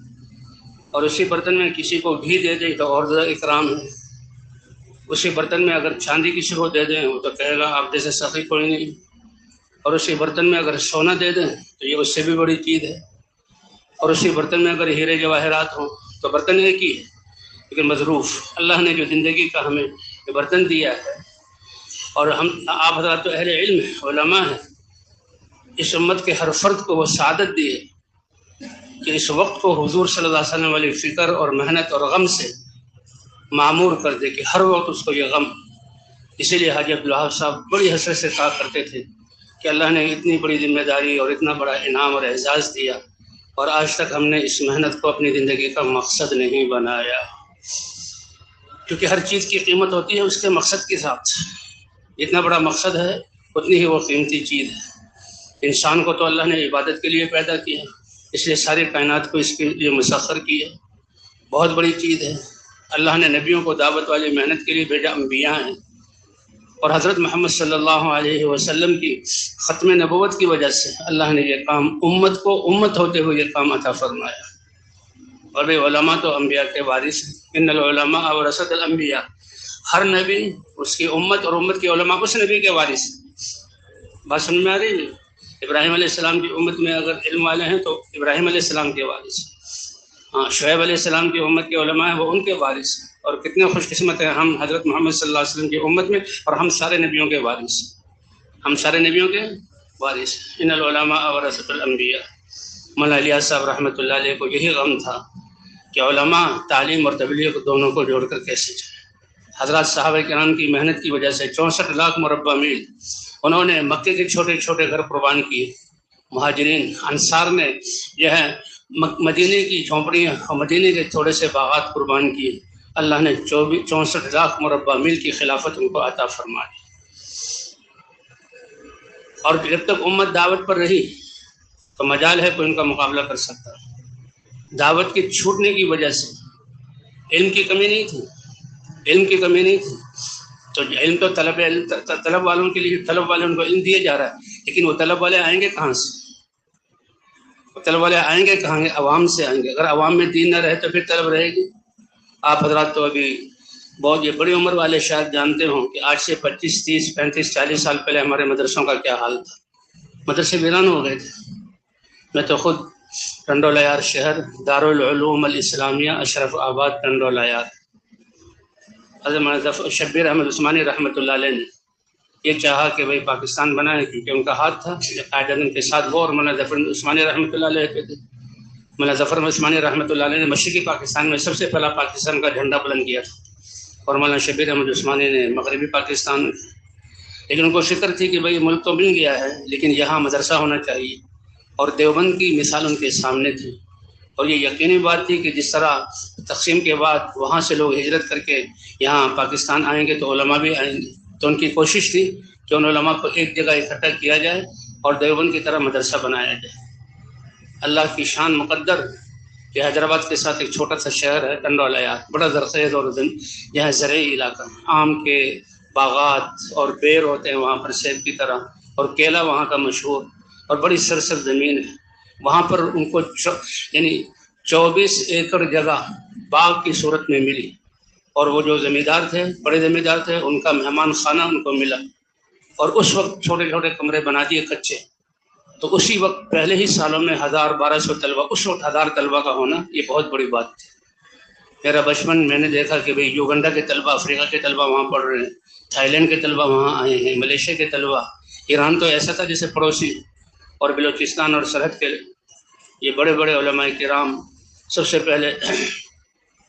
اور اسی برتن میں کسی کو گھی دے دیں تو اور زیادہ اکرام ہے. اسی برتن میں اگر چاندی کسی کو دے دیں وہ تو کہے گا آپ جیسے سخی کوئی نہیں، اور اسی برتن میں اگر سونا دے دیں تو یہ اس سے بھی بڑی چیز ہے، اور اسی برتن میں اگر ہیرے جواہرات ہوں تو برتن ایک ہی ہے لیکن مظروف. اللہ نے جو زندگی کا ہمیں یہ برتن دیا ہے، اور ہم آپ حضرات تو اہل علم ہیں، علماء ہیں، اس امت کے ہر فرد کو وہ سعادت دی ہے کہ اس وقت کو حضور صلی اللہ علیہ وسلم والی فکر اور محنت اور غم سے معمور کر دے کہ ہر وقت اس کو یہ غم. اسی لیے حاجی عبدالوہاب صاحب بڑی حسرت سے کہا کرتے تھے کہ اللہ نے اتنی بڑی ذمہ داری اور اتنا بڑا انعام اور اعزاز دیا، اور آج تک ہم نے اس محنت کو اپنی زندگی کا مقصد نہیں بنایا. کیونکہ ہر چیز کی قیمت ہوتی ہے اس کے مقصد کے ساتھ. جتنا بڑا مقصد ہے اتنی ہی وہ قیمتی چیز ہے. انسان کو تو اللہ نے عبادت کے لیے پیدا کیا، اس لیے ساری کائنات کو اس کے لیے مسخر کیا. بہت بڑی چیز ہے. اللہ نے نبیوں کو دعوت والی محنت کے لیے بھیجا، انبیاء ہیں، اور حضرت محمد صلی اللہ علیہ وسلم کی ختم نبوت کی وجہ سے اللہ نے یہ کام امت کو امت ہوتے ہوئے یہ کام عطا فرمایا. اور بھئی علماء تو انبیاء کے وارث ہیں. ان العلماء ورثۃ الانبیاء، ہر نبی اس کی امت اور امت کے علماء اس نبی کے وارث ہیں. بات سمجھ میں آ رہی ہے؟ ابراہیم علیہ السلام کی امت میں اگر علم والے ہیں تو ابراہیم علیہ السلام کے وارث ہیں. ہاں، شعیب علیہ السلام کی امت کے علماء ہیں، وہ ان کے وارث ہیں. اور کتنے خوش قسمت ہیں ہم حضرت محمد صلی اللہ علیہ وسلم کی امت میں، اور ہم سارے نبیوں کے وارث ہیں. ہم سارے نبیوں کے وارث ہیں. ان العلماء ورثۃ الانبیاء. مولانا الیاس صاحب رحمۃ اللہ علیہ کو یہی غم تھا کہ علماء تعلیم اور تبلیغ دونوں کو جوڑ کر کیسے چلے. حضرات صحابہ کرام کی محنت کی وجہ سے 64 لاکھ مربع میل انہوں نے مکے کے چھوٹے چھوٹے گھر قربان کیے. مہاجرین انصار نے یہ ہے مدینے کی جھونپڑیاں اور مدینے کے تھوڑے سے باغات قربان کیے. اللہ نے 64 لاکھ مربع میل کی خلافت ان کو عطا فرمائی. اور جب تک امت دعوت پر رہی تو مجال ہے کوئی ان کا مقابلہ کر سکتا. دعوت کے چھوٹنے کی وجہ سے علم کی کمی نہیں تھی، علم کی کمی نہیں تھی. تو علم تو طلب والوں کے لیے، طلب والے ان کو علم دیا جا رہا ہے، لیکن وہ طلب والے آئیں گے کہاں سے؟ طلب والے آئیں گے کہاں گے؟ عوام سے آئیں گے. اگر عوام میں دین نہ رہے تو پھر طلب رہے گی. آپ حضرات تو ابھی بہت یہ بڑی عمر والے شاید جانتے ہوں کہ آج سے 25 30 35 40 سال پہلے ہمارے مدرسوں کا کیا حال تھا. مدرسے ویران ہو گئے تھے. میں تو خود ٹنڈولایار شہر دارالعلوم الاسلامیہ اشرف آباد ٹنڈولایار، حضرت شبیر احمد عثمانی رحمۃ اللہ علیہ نے یہ چاہا کہ بھئی پاکستان بنائے، کیونکہ ان کا ہاتھ تھا قائد اعظم کے ساتھ. وہ اور مولانا ظفر عثمانی رحمۃ اللہ علیہ کے تھے. مولانا ظفر عثمانی رحمۃ اللہ علیہ نے مشرقی پاکستان میں سب سے پہلا پاکستان کا جھنڈا بلند کیا تھا، اور مولانا شبیر احمد عثمانی نے مغربی پاکستان میں. لیکن ان کو فکر تھی کہ بھئی ملک تو مل گیا ہے لیکن یہاں مدرسہ ہونا چاہیے، اور دیوبند کی مثال ان کے سامنے تھی. اور یہ یقینی بات تھی کہ جس طرح تقسیم کے بعد وہاں سے لوگ ہجرت کر کے یہاں پاکستان آئیں گے تو علماء بھی آئیں گے، تو ان کی کوشش تھی کہ ان علماء کو ایک جگہ اکٹھا کیا جائے اور دیوبند کی طرح مدرسہ بنایا جائے۔ اللہ کی شان مقدر کہ حیدرآباد کے ساتھ ایک چھوٹا سا شہر ہے ٹنڈوالایات، بڑا زرخیز اور یہاں زرعی علاقہ، آم کے باغات اور بیر ہوتے ہیں وہاں پر سیب کی طرح، اور کیلا وہاں کا مشہور، اور بڑی سرسبز زمین ہے وہاں پر۔ ان کو یعنی 24 ایکڑ جگہ باغ کی صورت میں ملی، اور وہ جو زمیندار تھے، بڑے زمیندار تھے، ان کا مہمان خانہ ان کو ملا، اور اس وقت چھوٹے چھوٹے کمرے بنا دیے کچے۔ تو اسی وقت پہلے ہی سالوں میں 1200 طلبہ، اس وقت 1000 طلبہ کا ہونا یہ بہت بڑی بات تھی۔ میرا بچپن میں نے دیکھا کہ بھئی یوگنڈا کے طلبہ، افریقہ کے طلبہ وہاں پڑھ رہے ہیں، تھائی لینڈ کے طلبہ وہاں آئے ہیں، ملیشیا کے طلبہ، ایران تو ایسا تھا جیسے پڑوسی، اور بلوچستان اور سرحد کے یہ بڑے بڑے علماء کرام سب سے پہلے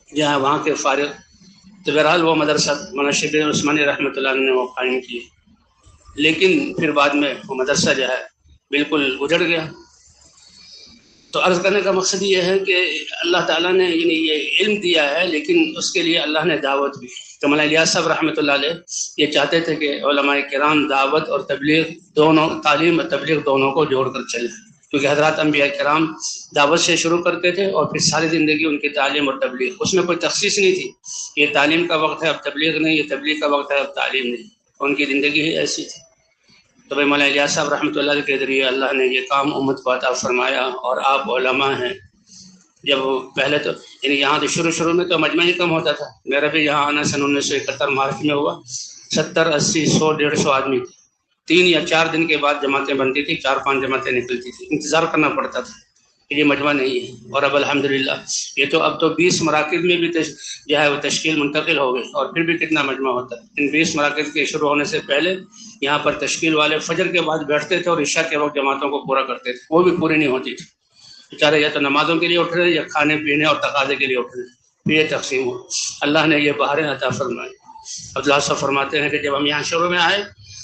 جہاں وہاں کے فارغ۔ تو بہرحال وہ مدرسہ مولانا شبیر عثمانی رحمۃ اللہ نے وہ قائم کیے، لیکن پھر بعد میں وہ مدرسہ جو ہے بالکل اجڑ گیا۔ تو عرض کرنے کا مقصد یہ ہے کہ اللہ تعالیٰ نے یعنی یہ علم دیا ہے، لیکن اس کے لیے اللہ نے دعوت بھی۔ تو مولانا الیاس صاحب رحمۃ اللہ علیہ یہ چاہتے تھے کہ علماء کرام دعوت اور تبلیغ دونوں، تعلیم اور تبلیغ دونوں کو جوڑ کر چلیں، کیونکہ حضرات انبیاء کرام دعوت سے شروع کرتے تھے اور پھر ساری زندگی ان کی تعلیم اور تبلیغ، اس میں کوئی تخصیص نہیں تھی، یہ تعلیم کا وقت ہے اب تبلیغ نہیں، یہ تبلیغ کا وقت ہے اب تعلیم نہیں، ان کی زندگی ہی ایسی تھی۔ تو بھائی مولانا الیاس صاحب رحمۃ اللہ کے ذریعے اللہ نے یہ کام امت کو عطا فرمایا، اور آپ علماء ہیں۔ جب پہلے تو یعنی یہاں تو شروع میں تو مجمع ہی کم ہوتا تھا، میرا بھی یہاں آنا سن 1971 مارچ میں ہوا، 70 80 100 150 آدمی تھے، 3 یا 4 دن کے بعد جماعتیں بنتی تھی، 4-5 جماعتیں نکلتی تھی، انتظار کرنا پڑتا تھا کہ یہ مجمع نہیں ہے۔ اور اب الحمدللہ یہ تو اب تو 20 مراکز میں بھی جو ہے وہ تشکیل منتقل ہو گئی، اور پھر بھی کتنا مجمع ہوتا ہے۔ ان 20 مراکز کے شروع ہونے سے پہلے یہاں پر تشکیل والے فجر کے بعد بیٹھتے تھے اور عشاء کے وقت جماعتوں کو پورا کرتے تھے، وہ بھی پوری نہیں ہوتی تھی، بیچارے یا تو نمازوں کے لیے اٹھ رہے یا کھانے پینے اور تقاضے کے لیے اٹھ رہے، پھر یہ تقسیم ہو۔ اللہ نے یہ بہاریں عطا فرمائی۔ عبداللہ صاحب فرماتے ہیں کہ جب ہم یہاں شروع میں آئے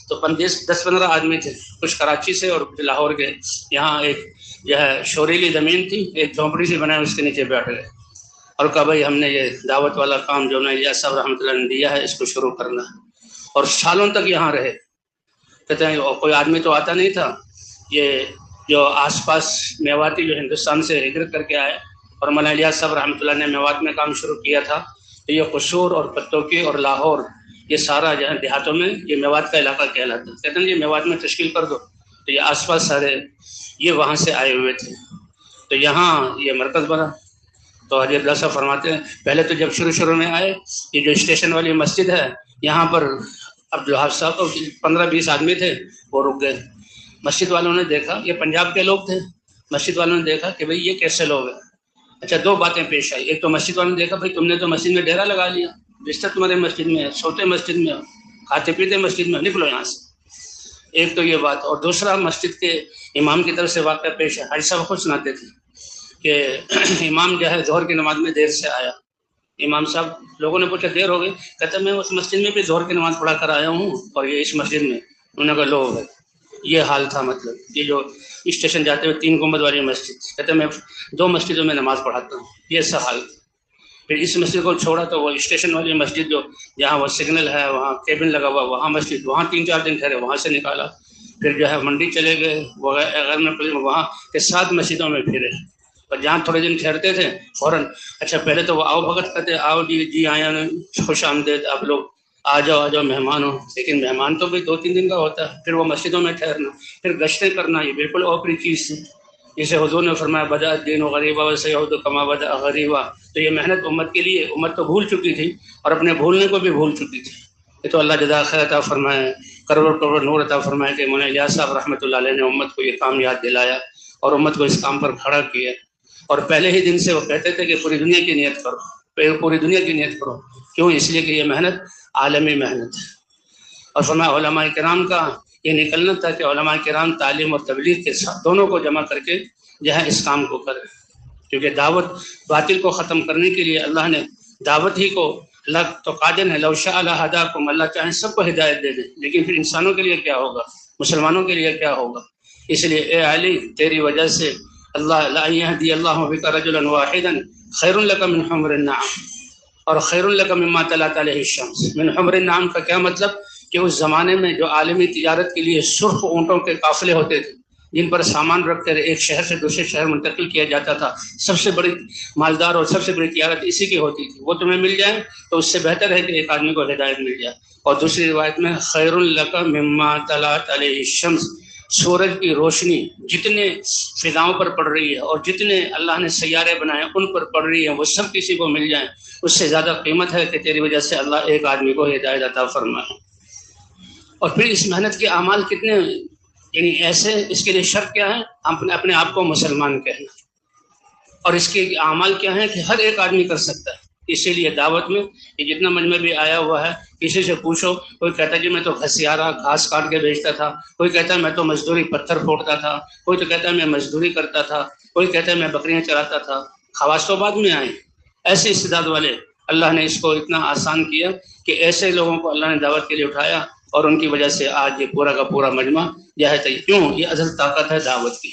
تو 10-15 آدمی تھے، کچھ کراچی سے اور کچھ لاہور کے۔ یہاں ایک جو ہے شوریلی زمین تھی، ایک جھونپڑی سی بنائے، اس کے نیچے بیٹھ گئے اور کہا بھائی ہم نے یہ دعوت والا کام جو الیاس صاحب رحمۃ اللہ نے دیا ہے اس کو شروع کرنا ہے، اور سالوں تک یہاں رہے۔ کہتے ہیں کوئی آدمی تو آتا نہیں تھا، یہ جو آس پاس میواتی جو ہندوستان سے ہجرت کر کے آئے، اور مولانا الیاس صاحب رحمۃ اللہ نے میوات میں کام شروع کیا تھا، تو یہ قصور اور پتوکی اور لاہور یہ سارا جو ہے دیہاتوں میں یہ میوات کا علاقہ کہلاتا ہے۔ کہتے ہیں یہ میوات میں تشکیل کر دو، تو یہ آس پاس سارے یہ وہاں سے آئے ہوئے تھے، تو یہاں یہ مرکز بنا۔ تو حضرت اللہ صاحب فرماتے ہیں پہلے تو جب شروع میں آئے، یہ جو اسٹیشن والی مسجد ہے یہاں پر عبدالوہاب صاحب 15-20 آدمی تھے، وہ رک گئے۔ مسجد والوں نے دیکھا، یہ پنجاب کے لوگ تھے، مسجد والوں نے دیکھا کہ بھئی یہ کیسے لوگ ہیں۔ اچھا 2 باتیں پیش آئی، ایک تو مسجد والوں نے دیکھا بھئی تم نے تو مسجد میں ڈیرا لگا لیا، بستر تمہارے مسجد میں ہے، سوتے مسجد میں، کھاتے پیتے مسجد میں، نکلو یہاں سے۔ ایک تو یہ بات، اور دوسرا مسجد کے امام کی طرف سے واقعہ پیش ہے۔ حاجی صاحب خود سناتے تھے کہ امام جو ہے ظہر کی نماز میں دیر سے آیا۔ امام صاحب، لوگوں نے پوچھا دیر ہو گئی، کہتے میں اس مسجد میں بھی ظہر کی نماز پڑھا کر آیا ہوں اور یہ اس مسجد میں، انہوں نے کہا لوگ ہے۔ یہ حال تھا، مطلب یہ جو اسٹیشن جاتے ہوئے 3 گنبد والی مسجد، کہتے میں 2 مسجدوں میں نماز پڑھاتا ہوں، یہ ایسا حال تھا۔ پھر اس مسجد کو چھوڑا تو وہ اسٹیشن والی مسجد جو جہاں وہ سگنل ہے، وہاں کیبن لگا ہوا، وہاں مسجد، وہاں 3-4 دن ٹھہرے، وہاں سے نکالا۔ پھر جو ہے منڈی چلے گئے، وہاں کے 7 مسجدوں میں پھرے، اور جہاں تھوڑے دن ٹھہرتے تھے فوراً اچھا پہلے تو وہ آؤ بھگت کہتے، آؤ جی آیا، خوش آمدید، آپ لوگ آ جاؤ مہمان ہو۔ لیکن مہمان تو بھی 2-3 دن کا ہوتا ہے، پھر وہ مسجدوں میں ٹھہرنا، پھر گشتیں کرنا، یہ بالکل اوپری چیز تھی۔ جسے حضور نے فرمایا بدأ الدین غریبا وسیعود کما بدأ غریبا، تو یہ محنت امت کے لیے، امت تو بھول چکی تھی اور اپنے بھولنے کو بھی بھول چکی تھی۔ یہ تو اللہ جزا خیر عطا فرمائے، کروڑ نور عطا فرمائے کہ مولانا الیاس صاحب رحمۃ اللہ علیہ نے امت کو یہ کام یاد دلایا اور امت کو اس کام پر کھڑا کیا۔ اور پہلے ہی دن سے وہ کہتے تھے کہ پوری دنیا کی نیت کرو، پوری دنیا کی نیت کرو۔ کیوں؟ اس لیے کہ یہ محنت عالمی محنت ہے۔ اور فرمایا علماء کرام کا یہ نکلنا تھا کہ علماء کرام تعلیم اور تبلیغ کے ساتھ دونوں کو جمع کر کے جو ہے اس کام کو کرے، کیونکہ دعوت باطل کو ختم کرنے کے لیے اللہ نے دعوت ہی کو، اللہ تو قادر ہے، لو شاء لہداکم، اللہ چاہے سب کو ہدایت دے دے، لیکن پھر انسانوں کے لیے کیا ہوگا، مسلمانوں کے لیے کیا ہوگا۔ اس لیے اے علی تیری وجہ سے اللہ لا یہدی اللہ بک رجلا واحدا خیر لک من حمر النعم، اور خیر لک مما طلعت علیہ الشمس۔ من حمر النعم کا کیا مطلب کہ اس زمانے میں جو عالمی تجارت کے لیے سرخ اونٹوں کے قافلے ہوتے تھے جن پر سامان رکھ کر ایک شہر سے دوسرے شہر منتقل کیا جاتا تھا، سب سے بڑی مالدار اور سب سے بڑی تجارت اسی کی ہوتی تھی، وہ تمہیں مل جائے تو اس سے بہتر ہے کہ ایک آدمی کو ہدایت مل جائے۔ اور دوسری روایت میں خیر لک مما طلعت علیہ الشمس، سورج کی روشنی جتنے فضاؤں پر پڑ رہی ہے اور جتنے اللہ نے سیارے بنائے ان پر پڑ رہی ہے، وہ سب کسی کو مل جائیں، اس سے زیادہ قیمت ہے کہ تیری وجہ سے اللہ ایک آدمی کو ہدایت عطا فرمائے۔ اور پھر اس محنت کے اعمال کتنے، یعنی ایسے، اس کے لیے شرط کیا ہے؟ اپنے آپ کو مسلمان کہنا، اور اس کے اعمال کیا ہیں کہ ہر ایک آدمی کر سکتا ہے۔ اسی لیے دعوت میں یہ جتنا مجمع بھی آیا ہوا ہے، کسی سے پوچھو، کوئی کہتا ہے جی میں تو گھسیارا گھاس کاٹ کے بیچتا تھا، کوئی کہتا ہے میں تو مزدوری پتھر پھوڑتا تھا، کوئی تو کہتا ہے میں مزدوری کرتا تھا، کوئی کہتا ہے میں بکریاں چراتا تھا۔ خواص تو بعد میں آئے، ایسے استعداد والے اللہ نے اس کو اتنا آسان کیا کہ ایسے لوگوں کو اللہ نے دعوت کے لیے اٹھایا، اور ان کی وجہ سے آج یہ پورا کا پورا مجمع یہ ہے۔ کیوں؟ یہ اصل طاقت ہے دعوت کی۔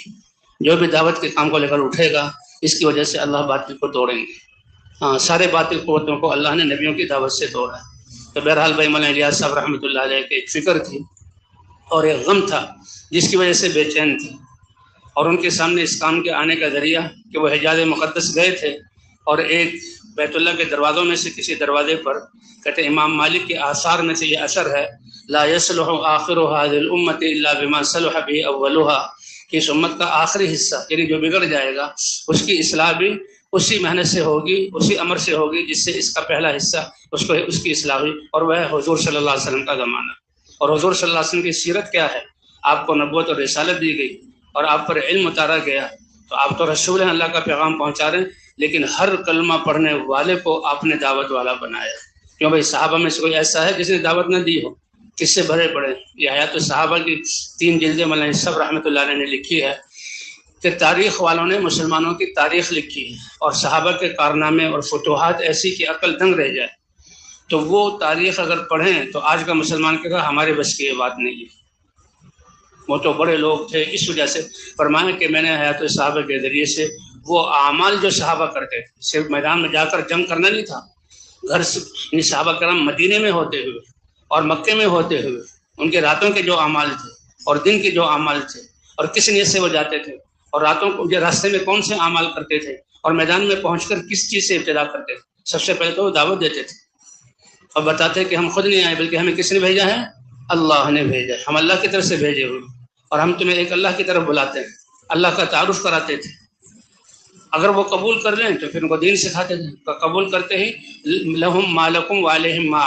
جو بھی دعوت کے کام کو لے کر اٹھے گا، اس کی وجہ سے اللہ باطل کو توڑیں گے۔ ہاں، سارے باطل قوتوں کو اللہ نے نبیوں کی دعوت سے توڑا ہے۔ تو بہرحال بھائی مولانا الیاس صاحب رحمۃ اللہ علیہ کی ایک فکر تھی اور ایک غم تھا جس کی وجہ سے بے چین تھے، اور ان کے سامنے اس کام کے آنے کا ذریعہ کہ وہ حجاز مقدس گئے تھے، اور ایک بیت اللہ کے دروازوں میں سے کسی دروازے پر کہتے امام مالک کے آثار میں سے یہ اثر ہے، لا يصلح آخر هذه الامت الا بما صلح به اولها، کہ اس امت کا آخری حصہ یعنی جو بگڑ جائے گا اس کی اصلاح بھی اسی محنت سے ہوگی، اسی عمر سے ہوگی جس سے اس کا پہلا حصہ اس کی اصلاح ہوئی، اور وہ ہے حضور صلی اللہ علیہ وسلم کا زمانہ۔ اور حضور صلی اللہ علیہ وسلم کی سیرت کیا ہے؟ آپ کو نبوت اور رسالت دی گئی اور آپ پر علم اتارا گیا، تو آپ تو رسول ہیں، اللہ کا پیغام پہنچا رہے ہیں، لیکن ہر کلمہ پڑھنے والے کو آپ نے دعوت والا بنایا۔ کیوں بھائی؟ صحابہ میں سے کوئی ایسا ہے جس نے دعوت نہ دی ہو؟ کس سے بھرے پڑے؟ یہ حیات الصحابہ کی 3 جلدیں مولانا صاحب رحمۃ اللہ علیہ نے لکھی ہے کہ تاریخ والوں نے مسلمانوں کی تاریخ لکھی ہے، اور صحابہ کے کارنامے اور فتوحات ایسی کہ عقل دنگ رہ جائے۔ تو وہ تاریخ اگر پڑھیں تو آج کا مسلمان کہے گا ہمارے بس کی یہ بات نہیں ہے، وہ تو بڑے لوگ تھے۔ اس وجہ سے فرمایا کہ میں نے حیات الصحابہ کے ذریعے سے وہ اعمال جو صحابہ کرتے تھے، صرف میدان میں جا کر جنگ کرنا نہیں تھا، گھر سے یعنی صحابہ کرام مدینے میں ہوتے ہوئے اور مکے میں ہوتے ہوئے ان کے راتوں کے جو اعمال تھے اور دن کے جو اعمال تھے، اور کس نیت سے وہ جاتے تھے، اور راتوں کو راستے میں کون سے اعمال کرتے تھے، اور میدان میں پہنچ کر کس چیز سے ابتدا کرتے تھے۔ سب سے پہلے تو وہ دعوت دیتے تھے اور بتاتے کہ ہم خود نہیں آئے بلکہ ہمیں کس نے بھیجا ہے؟ اللہ نے بھیجا ہے، ہم اللہ کی طرف سے بھیجے ہوئے، اور ہم تمہیں ایک اللہ کی طرف بلاتے ہیں۔ اللہ کا تعارف کراتے تھے، اگر وہ قبول کر لیں تو پھر ان کو دین سکھاتے تھے، قبول کرتے ہی لہم ما لکم وعلیہم ما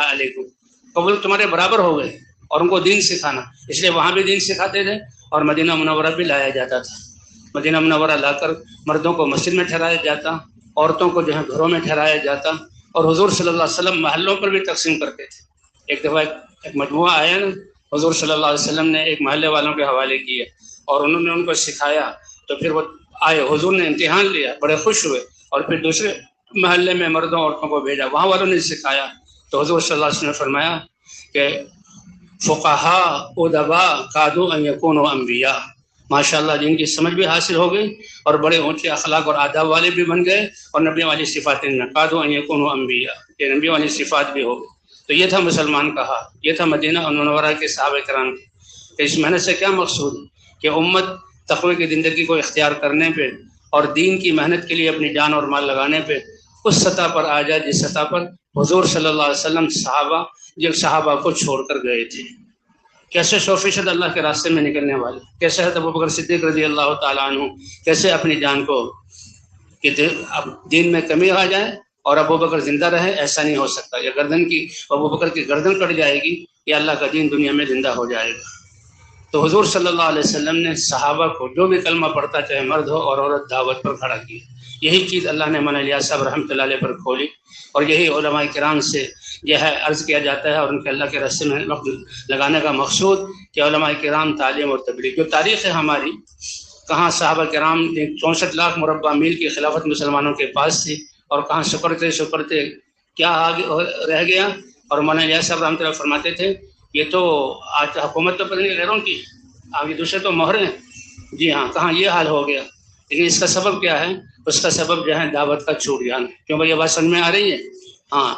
علیکم، قبول تمہارے برابر ہو گئے، اور ان کو دین سکھانا، اس لیے وہاں بھی دین سکھاتے تھے، اور مدینہ منورہ بھی لایا جاتا تھا۔ مدینہ منورہ لا کر مردوں کو مسجد میں ٹھہرایا جاتا، عورتوں کو جو ہے گھروں میں ٹھہرایا جاتا، اور حضور صلی اللہ علیہ وسلم محلوں پر بھی تقسیم کرتے تھے۔ ایک دفعہ ایک مجموعہ آیا نا، حضور صلی اللہ علیہ وسلم نے ایک محلے والوں کے حوالے کیے اور انہوں نے ان کو سکھایا، تو پھر وہ آئے، حضور نے امتحان لیا، بڑے خوش ہوئے، اور پھر دوسرے محلے میں مردوں عورتوں کو بھیجا، وہاں والوں نے سکھایا، تو حضور صلی اللہ علیہ وسلم نے فرمایا کہ فقہاء ادباء کادوا ان یکونوا انبیاء، ماشاءاللہ جن کی سمجھ بھی حاصل ہو گئی اور بڑے اونچے اخلاق اور آداب والے بھی بن گئے، اور نبی والی صفات کادوا ان یکونوا انبیاء، یہ نبی والی صفات بھی ہو گئی۔ تو یہ تھا مسلمان کا حال، یہ تھا مدینہ منورہ کے صحابہ کرام کی۔ کہ اس محنت سے کیا مقصود ہے؟ کہ امت تقوی کی زندگی کو اختیار کرنے پہ اور دین کی محنت کے لیے اپنی جان اور مال لگانے پہ اس سطح پر آ جائے جس سطح پر حضور صلی اللہ علیہ وسلم صحابہ کو چھوڑ کر گئے تھے۔ کیسے 100% اللہ کے راستے میں نکلنے والے، کیسے حضرت ابوبکر صدیق رضی اللہ تعالیٰ عنہ کیسے اپنی جان کو کہ اب دین میں کمی آ جائے اور ابوبکر زندہ رہے، ایسا نہیں ہو سکتا۔ یا گردن کی ابوبکر کی گردن کٹ جائے گی یا اللہ کا دین دنیا میں زندہ ہو جائے گا۔ تو حضور صلی اللہ علیہ وسلم نے صحابہ کو جو بھی کلمہ پڑھتا چاہے مرد ہو اور عورت دعوت پر کھڑا کیا۔ یہی چیز اللہ نے مولانا الیاس صاحب رحمۃ اللہ علیہ پر کھولی، اور یہی علماء کرام سے یہ ہے عرض کیا جاتا ہے، اور ان کے اللہ کے راستے میں وقت لگانے کا مقصود کہ علماء کرام تعلیم اور تبلیغ، جو تاریخ ہے ہماری، کہاں صحابہ کرام 64 لاکھ مربع میل کی خلافت مسلمانوں کے پاس تھی، اور کہاں شکرتے کیا آگے رہ گیا۔ اور مولانا الیاس صاحب رحمۃ اللہ فرماتے تھے یہ تو آج حکومت تو پتہ نہیں غیروں کی، آگے دوسرے تو مہرے ہیں، جی ہاں، کہاں یہ حال ہو گیا۔ لیکن اس کا سبب کیا ہے؟ اس کا سبب جو ہے دعوت کا چھوٹ جانا. کیوں بھائی یہ بات سمجھ میں آ رہی ہے؟ ہاں،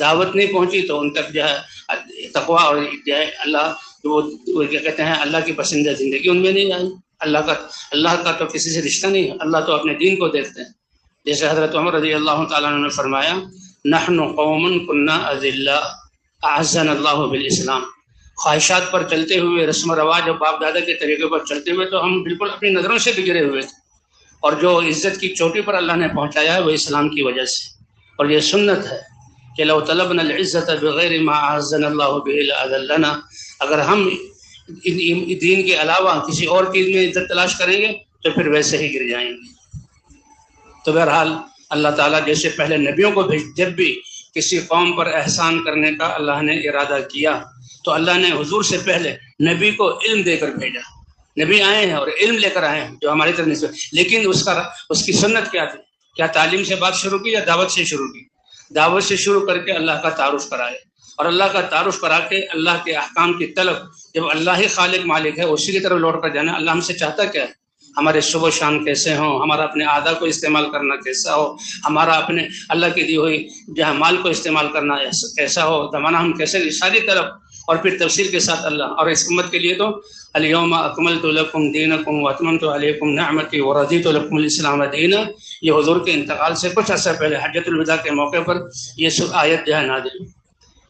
دعوت نہیں پہنچی تو ان تک جو ہے تقویٰ اور جو ہے اللہ وہ کیا کہتے ہیں اللہ کی پسندیدہ زندگی ان میں نہیں آئی. اللہ کا تو کسی سے رشتہ نہیں ہے، اللہ تو اپنے دین کو دیکھتے ہیں. جیسے حضرت عمر رضی اللہ تعالیٰ عنہ نے فرمایا نحن قوم کنا اذلاء اعزنا اللہ بالاسلام. خواہشات پر چلتے ہوئے، رسم و رواج اور باپ دادا کے طریقے پر چلتے ہوئے تو ہم بالکل اپنی نظروں سے بگڑے ہوئے تھے، اور جو عزت کی چوٹی پر اللہ نے پہنچایا ہے وہ اسلام کی وجہ سے. اور یہ سنت ہے کہ لو طلبنا العزت بغیر ما اعزنا اللہ به لاذلنا. اگر ہم دین کے علاوہ کسی اور چیز میں عزت تلاش کریں گے تو پھر ویسے ہی گر جائیں گے. تو بہرحال اللہ تعالیٰ جیسے پہلے نبیوں کو جب بھی کسی قوم پر احسان کرنے کا اللہ نے ارادہ کیا تو اللہ نے حضور سے پہلے نبی کو علم دے کر بھیجا. نبی آئے ہیں اور علم لے کر آئے ہیں جو ہماری طرف نسبت، لیکن اس کی سنت کیا تھی؟ کیا تعلیم سے بات شروع کی یا دعوت سے شروع کی؟ دعوت سے شروع کر کے اللہ کا تعارف کرائے، اور اللہ کا تعارف کرا کے اللہ کے احکام کی طلب. جب اللہ ہی خالق مالک ہے اسی کی طرف لوٹ کر جانا. اللہ ہم سے چاہتا کیا ہے؟ ہمارے شب و شان کیسے ہوں، ہمارا اپنے اعضاء کو استعمال کرنا کیسا ہو، ہمارا اپنے اللہ کی دی ہوئی جہاں مال کو استعمال کرنا کیسا ہو، زمانہ ہم کیسے، ساری طرف. اور پھر تفصیل کے ساتھ اللہ اور اس امت کے لیے تو الیوم اکملت لکم دینکم واتممت علیکم نعمتی ورضیت لکم الاسلام دینا. یہ حضور کے انتقال سے کچھ عرصہ پہلے حجۃ الوداع کے موقع پر یہ آیت جو ہے نازل.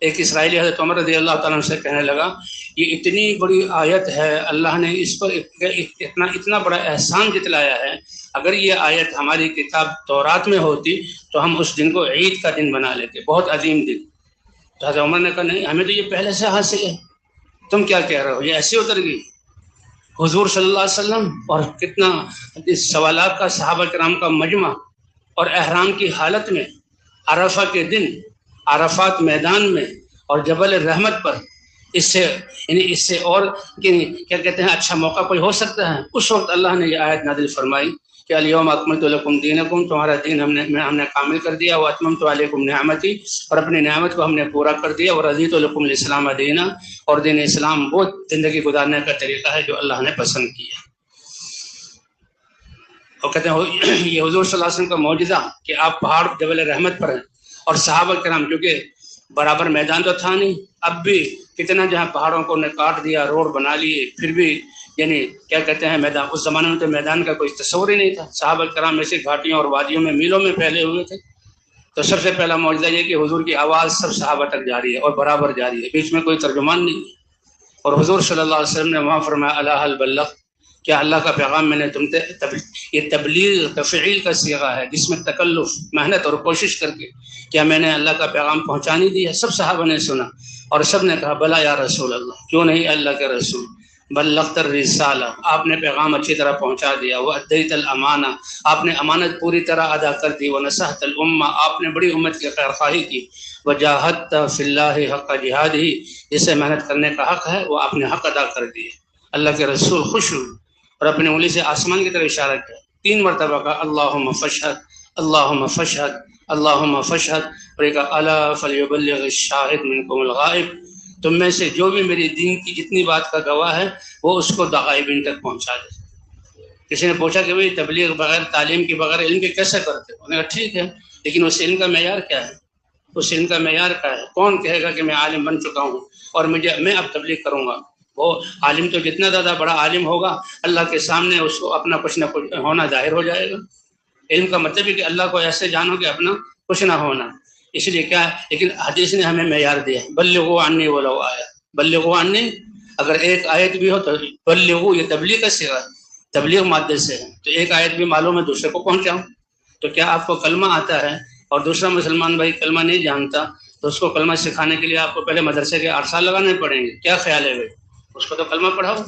ایک اسرائیلی حضرت عمر رضی اللہ تعالیٰ عنہ سے کہنے لگا یہ اتنی بڑی آیت ہے، اللہ نے اس پر اتنا بڑا احسان جتلایا ہے، اگر یہ آیت ہماری کتاب تورات میں ہوتی تو ہم اس دن کو عید کا دن بنا لیتے، بہت عظیم دن. تو حضرت عمر نے کہا نہیں، ہمیں تو یہ پہلے سے حاصل ہے، تم کیا کہہ رہے ہو؟ یہ ایسے اتر گئی. حضور صلی اللہ علیہ وسلم اور کتنا سوالات کا صحابہ کرام کا مجمع اور احرام کی حالت میں عرفہ کے دن عرفات میدان میں اور جبل رحمت پر اس سے اور کیا کہتے ہیں اچھا موقع کوئی ہو سکتا ہے؟ اس وقت اللہ نے یہ آیت نازل فرمائی کہ الیوم اکملت لکم دینکم، تمہارا دین ہم نے کامل کر دیا، واتممت علیکم نعمتی، اور اپنی نعمت کو ہم نے پورا کر دیا، ورضیت لکم الاسلام دینا، اور دین اسلام وہ زندگی گزارنے کا طریقہ ہے جو اللہ نے پسند کیا. اور کہتے ہیں یہ حضور صلی اللہ علیہ وسلم کا معجزہ کہ آپ پہاڑ جبل رحمت پر ہیں، اور صحابہ کرام کیونکہ برابر میدان تو تھا نہیں، اب بھی کتنا جہاں پہاڑوں کو نے کاٹ دیا، روڈ بنا لیے، پھر بھی یعنی کیا کہتے ہیں میدان، اس زمانے میں تو میدان کا کوئی تصور ہی نہیں تھا. صحابہ کرام ایسے گھاٹیوں اور وادیوں میں میلوں میں پھیلے ہوئے تھے. تو سب سے پہلا معجزہ یہ کہ حضور کی آواز سب صحابہ تک جاری ہے اور برابر جاری ہے، بیچ میں کوئی ترجمان نہیں ہے. اور حضور صلی اللہ علیہ وسلم نے وہاں فرمایا الا هل بلغت، کیا اللہ کا پیغام میں نے تم سے یہ تبلیغ تفعیل کا صیغہ ہے جس میں تکلف، محنت اور کوشش کر کے کیا میں نے اللہ کا پیغام پہنچا نہیں دیا؟ سب صحابہ نے سنا اور سب نے کہا بلا یا رسول اللہ، کیوں نہیں اللہ کے رسول، بلغت الرسالہ، آپ نے پیغام اچھی طرح پہنچا دیا، وادیت الامانہ، آپ نے امانت پوری طرح ادا کر دی، ونصحت الامہ، آپ نے بڑی امت کی خیر خواہی کی، وجاہدت فی اللہ حق جہادہ، جسے محنت کرنے کا حق ہے وہ آپ نے حق ادا کر دیے. اللہ کے رسول خوش ہوئے اور اپنی انگلی سے آسمان کی طرف اشارہ کیا، 3 مرتبہ کہا اللہم فشہد اللہم فشہد اللہم فشہد، اور یہ کہا الا فلیبلغ الشاہد منکم الغائب، تم میں سے جو بھی میری دین کی جتنی بات کا گواہ ہے وہ اس کو غائبین تک پہنچا دے. کسی نے پوچھا کہ بھئی تبلیغ بغیر تعلیم کے بغیر علم کے کیسے کرتے ہو؟ انہوں نے کہا ٹھیک ہے، لیکن اس علم کا معیار کیا ہے؟ اس علم کا معیار کیا ہے؟ کون کہے گا کہ میں عالم بن چکا ہوں اور میں اب تبلیغ کروں گا؟ وہ عالم تو جتنا زیادہ بڑا عالم ہوگا اللہ کے سامنے اس کو اپنا کچھ نہ کچھ ہونا ظاہر ہو جائے گا. علم کا مطلب ہے کہ اللہ کو ایسے جانو کہ اپنا کچھ نہ ہونا. اس لیے کیا ہے، لیکن حدیث نے ہمیں معیار دیا ہے بلغوا عنی ولو آیا، بلغوا عنی، اگر ایک آیت بھی ہو تو بلغوا، یہ تبلیغ کا صیغہ تبلیغ مادے سے ہے، تو ایک آیت بھی معلوم ہے دوسرے کو پہنچاؤ. تو کیا آپ کو کلمہ آتا ہے اور دوسرا مسلمان بھائی کلمہ نہیں جانتا تو اس کو کلمہ سکھانے کے لیے آپ کو پہلے مدرسے کے 8 سال لگانے پڑیں گے؟ کیا خیال ہے بھائی؟ اس کو تو کلمہ پڑھاؤ.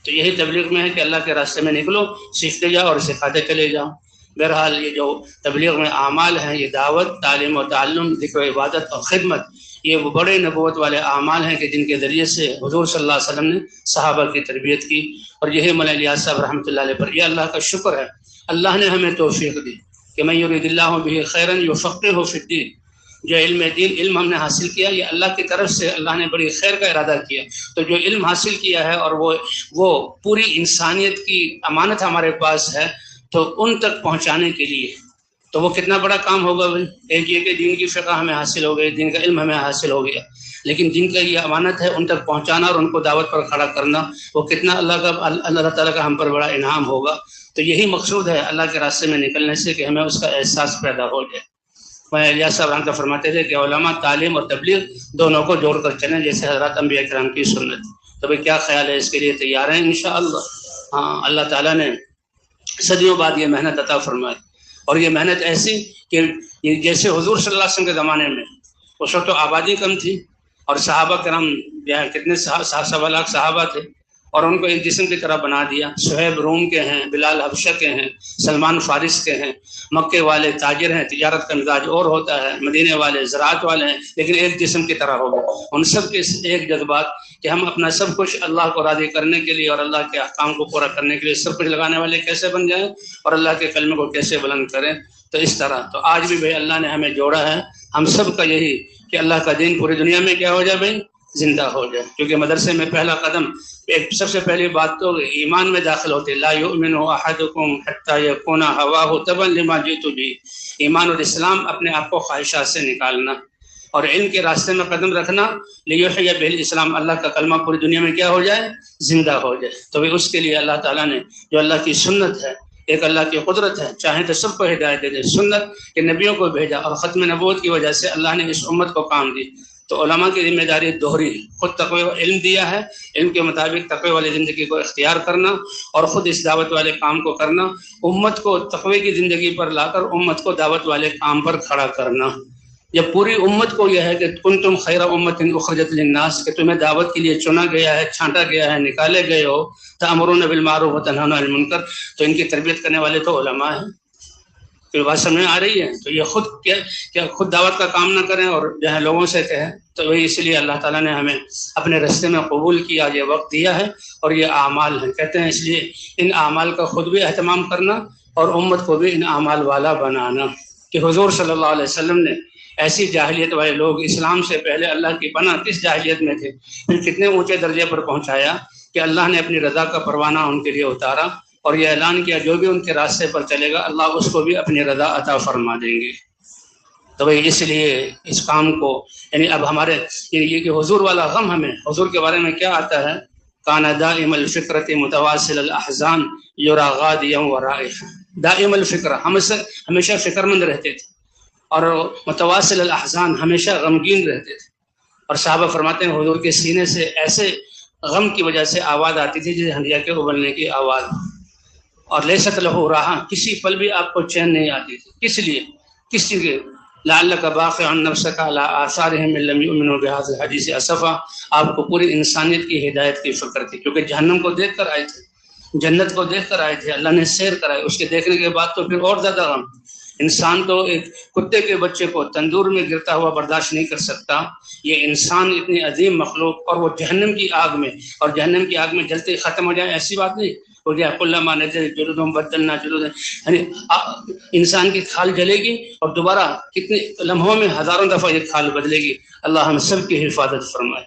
تو یہی تبلیغ میں ہے کہ اللہ کے راستے میں نکلو، سیکھتے جاؤ اور سکھاتے چلے جاؤ. بہرحال یہ جو تبلیغ میں اعمال ہیں، یہ دعوت، تعلیم و تعلم، ذکر و عبادت اور خدمت، یہ وہ بڑے نبوت والے اعمال ہیں کہ جن کے ذریعے سے حضور صلی اللہ علیہ وسلم نے صحابہ کی تربیت کی. اور یہی مولانا الیاس صاحب رحمۃ اللہ علیہ پر یہ اللہ کا شکر ہے، اللہ نے ہمیں توفیق دی کہ من یرید اللہ بہ خیرا یفقہہ فی الدین. جو علم ہم نے حاصل کیا یہ اللہ کی طرف سے، اللہ نے بڑی خیر کا ارادہ کیا. تو جو علم حاصل کیا ہے اور وہ پوری انسانیت کی امانت ہمارے پاس ہے، تو ان تک پہنچانے کے لیے تو وہ کتنا بڑا کام ہوگا بھائی. ایک یہ کہ دین کی فقہ ہمیں حاصل ہو گئی، دین کا علم ہمیں حاصل ہو گیا، لیکن جن کا یہ امانت ہے ان تک پہنچانا اور ان کو دعوت پر کھڑا کرنا، وہ کتنا اللہ تعالیٰ کا ہم پر بڑا انعام ہوگا. تو یہی مقصود ہے اللہ کے راستے میں نکلنے سے کہ ہمیں اس کا احساس پیدا ہو جائے. میں الیاس صاحب رحمۃ اللہ فرماتے تھے کہ علماء تعلیم اور تبلیغ دونوں کو جوڑ کر چلیں جیسے حضرات انبیاء کرام کی سنت. تو بھائی کیا خیال ہے، اس کے لیے تیار ہیں انشاءاللہ؟ ہاں، اللہ تعالیٰ نے صدیوں بعد یہ محنت عطا فرمائی، اور یہ محنت ایسی کہ جیسے حضور صلی اللہ علیہ وسلم کے زمانے میں اس وقت تو آبادی کم تھی، اور صحابہ کرام کتنے 7.25 لاکھ صحابہ تھے، اور ان کو ایک جسم کی طرح بنا دیا. صہیب روم کے ہیں، بلال حبشہ کے ہیں، سلمان فارس کے ہیں، مکے والے تاجر ہیں، تجارت کا مزاج اور ہوتا ہے، مدینے والے زراعت والے ہیں، لیکن ایک جسم کی طرح ہو گئے. ان سب کے ایک جذبات کہ ہم اپنا سب کچھ اللہ کو راضی کرنے کے لیے اور اللہ کے احکام کو پورا کرنے کے لیے سب کچھ لگانے والے کیسے بن جائیں اور اللہ کے کلمے کو کیسے بلند کریں. تو اس طرح تو آج بھی بھائی اللہ نے ہمیں جوڑا ہے، ہم سب کا یہی کہ اللہ کا دین پوری دنیا میں کیا ہو جائے بھائی، زندہ ہو جائے. کیونکہ مدرسے میں پہلا قدم، ایک سب سے پہلی بات تو ایمان میں داخل ہوتے، لا یؤمن احدکم حتی یکون ہواہ تبعا لما جئت بہ. ایمان اور اسلام اپنے آپ کو خواہشات سے نکالنا اور علم کے راستے میں قدم رکھنا، لیحیی بہ الاسلام، اللہ کا کلمہ پوری دنیا میں کیا ہو جائے، زندہ ہو جائے. تو اس کے لیے اللہ تعالیٰ نے جو اللہ کی سنت ہے، ایک اللہ کی قدرت ہے، چاہیں تو سب کو ہدایت دے دے. سنت کہ نبیوں کو بھیجا، اور ختم نبوت کی وجہ سے اللہ نے اس امت کو کام دی. تو علماء کی ذمہ داری دوہری، خود تقوی علم دیا ہے، علم کے مطابق تقوی والی زندگی کو اختیار کرنا اور خود اس دعوت والے کام کو کرنا، امت کو تقوی کی زندگی پر لا کر امت کو دعوت والے کام پر کھڑا کرنا. یہ پوری امت کو یہ ہے کہ کنتم خیر امت اخرجت للناس، کہ تمہیں دعوت کے لیے چنا گیا ہے، چھانٹا گیا ہے، نکالے گئے ہو. تأمرون بالمعروف وتنہون عن المنکر، تو ان کی تربیت کرنے والے تو علماء ہیں. تو بات سمجھ میں آ رہی ہے؟ تو یہ خود کیا خود دعوت کا کام نہ کریں اور جو ہے لوگوں سے کہیں. تو وہی اس لیے اللہ تعالیٰ نے ہمیں اپنے رستے میں قبول کیا، یہ وقت دیا ہے، اور یہ اعمال ہیں. کہتے ہیں اس لیے ان اعمال کا خود بھی اہتمام کرنا اور امت کو بھی ان اعمال والا بنانا. کہ حضور صلی اللہ علیہ وسلم نے ایسی جاہلیت والے لوگ، اسلام سے پہلے اللہ کی پناہ کس جاہلیت میں تھے، پھر کتنے اونچے درجے پر پہنچایا کہ اللہ نے اپنی رضا کا پروانہ ان کے لیے اتارا اور یہ اعلان کیا جو بھی ان کے راستے پر چلے گا اللہ اس کو بھی اپنی رضا عطا فرما دیں گے. تو بھائی اس لیے اس کام کو یعنی اب ہمارے یہ کہ حضور والا غم، ہمیں حضور کے بارے میں کیا آتا ہے، کان دائم الفکرۃ متواصل الاحزان یرا غادیا ورائح. دائم الفکر، ہمیشہ فکر مند رہتے تھے، اور متواصل الاحزان، ہمیشہ غمگین رہتے تھے. اور صحابہ فرماتے ہیں حضور کے سینے سے ایسے غم کی وجہ سے آواز آتی تھی جیسے ہنڈیا کے ابلنے کی آواز. اور لیست لہ راحہ، کسی پل بھی آپ کو چین نہیں آتی تھی. کس لیے، کس چیز کے، لعلک باخع نفسک علی آثارہم ان لم یؤمنوا بہذا الحدیث اسفا. آپ کو پوری انسانیت کی ہدایت کی فکر تھی، کیونکہ جہنم کو دیکھ کر آئے تھے، جنت کو دیکھ کر آئے تھے، اللہ نے سیر کرائے، اس کے دیکھنے کے بعد تو پھر اور زیادہ غم. انسان تو ایک کتے کے بچے کو تندور میں گرتا ہوا برداشت نہیں کر سکتا، یہ انسان اتنی عظیم مخلوق، اور وہ جہنم کی آگ میں، اور جہنم کی آگ میں جلتے ہی ختم ہو جائے ایسی بات نہیں. ہو جائے کلما نضجت جلودہم بدلنا جلودا، یعنی انسان کی کھال جلے گی اور دوبارہ کتنے لمحوں میں ہزاروں دفعہ یہ کھال بدلے گی. اللہ ہم سب کی حفاظت فرمائے.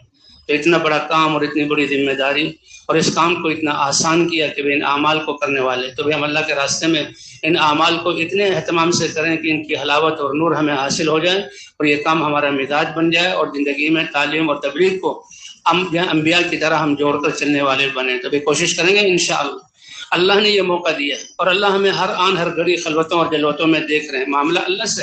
تو اتنا بڑا کام اور اتنی بڑی ذمہ داری، اور اس کام کو اتنا آسان کیا کہ ان اعمال کو کرنے والے، تو ہم اللہ کے راستے میں ان اعمال کو اتنے اہتمام سے کریں کہ ان کی حلاوت اور نور ہمیں حاصل ہو جائے اور یہ کام ہمارا مزاج بن جائے، اور زندگی میں تعلیم اور تبلیغ کو انبیاء کی طرح ہم جوڑ کر چلنے والے بنیں. تو بھی کوشش کریں گے انشاءاللہ. اللہ نے یہ موقع دیا ہے، اور اللہ ہمیں ہر آن ہر گھڑی خلوتوں اور جلوتوں میں دیکھ رہے ہیں. معاملہ اللہ سے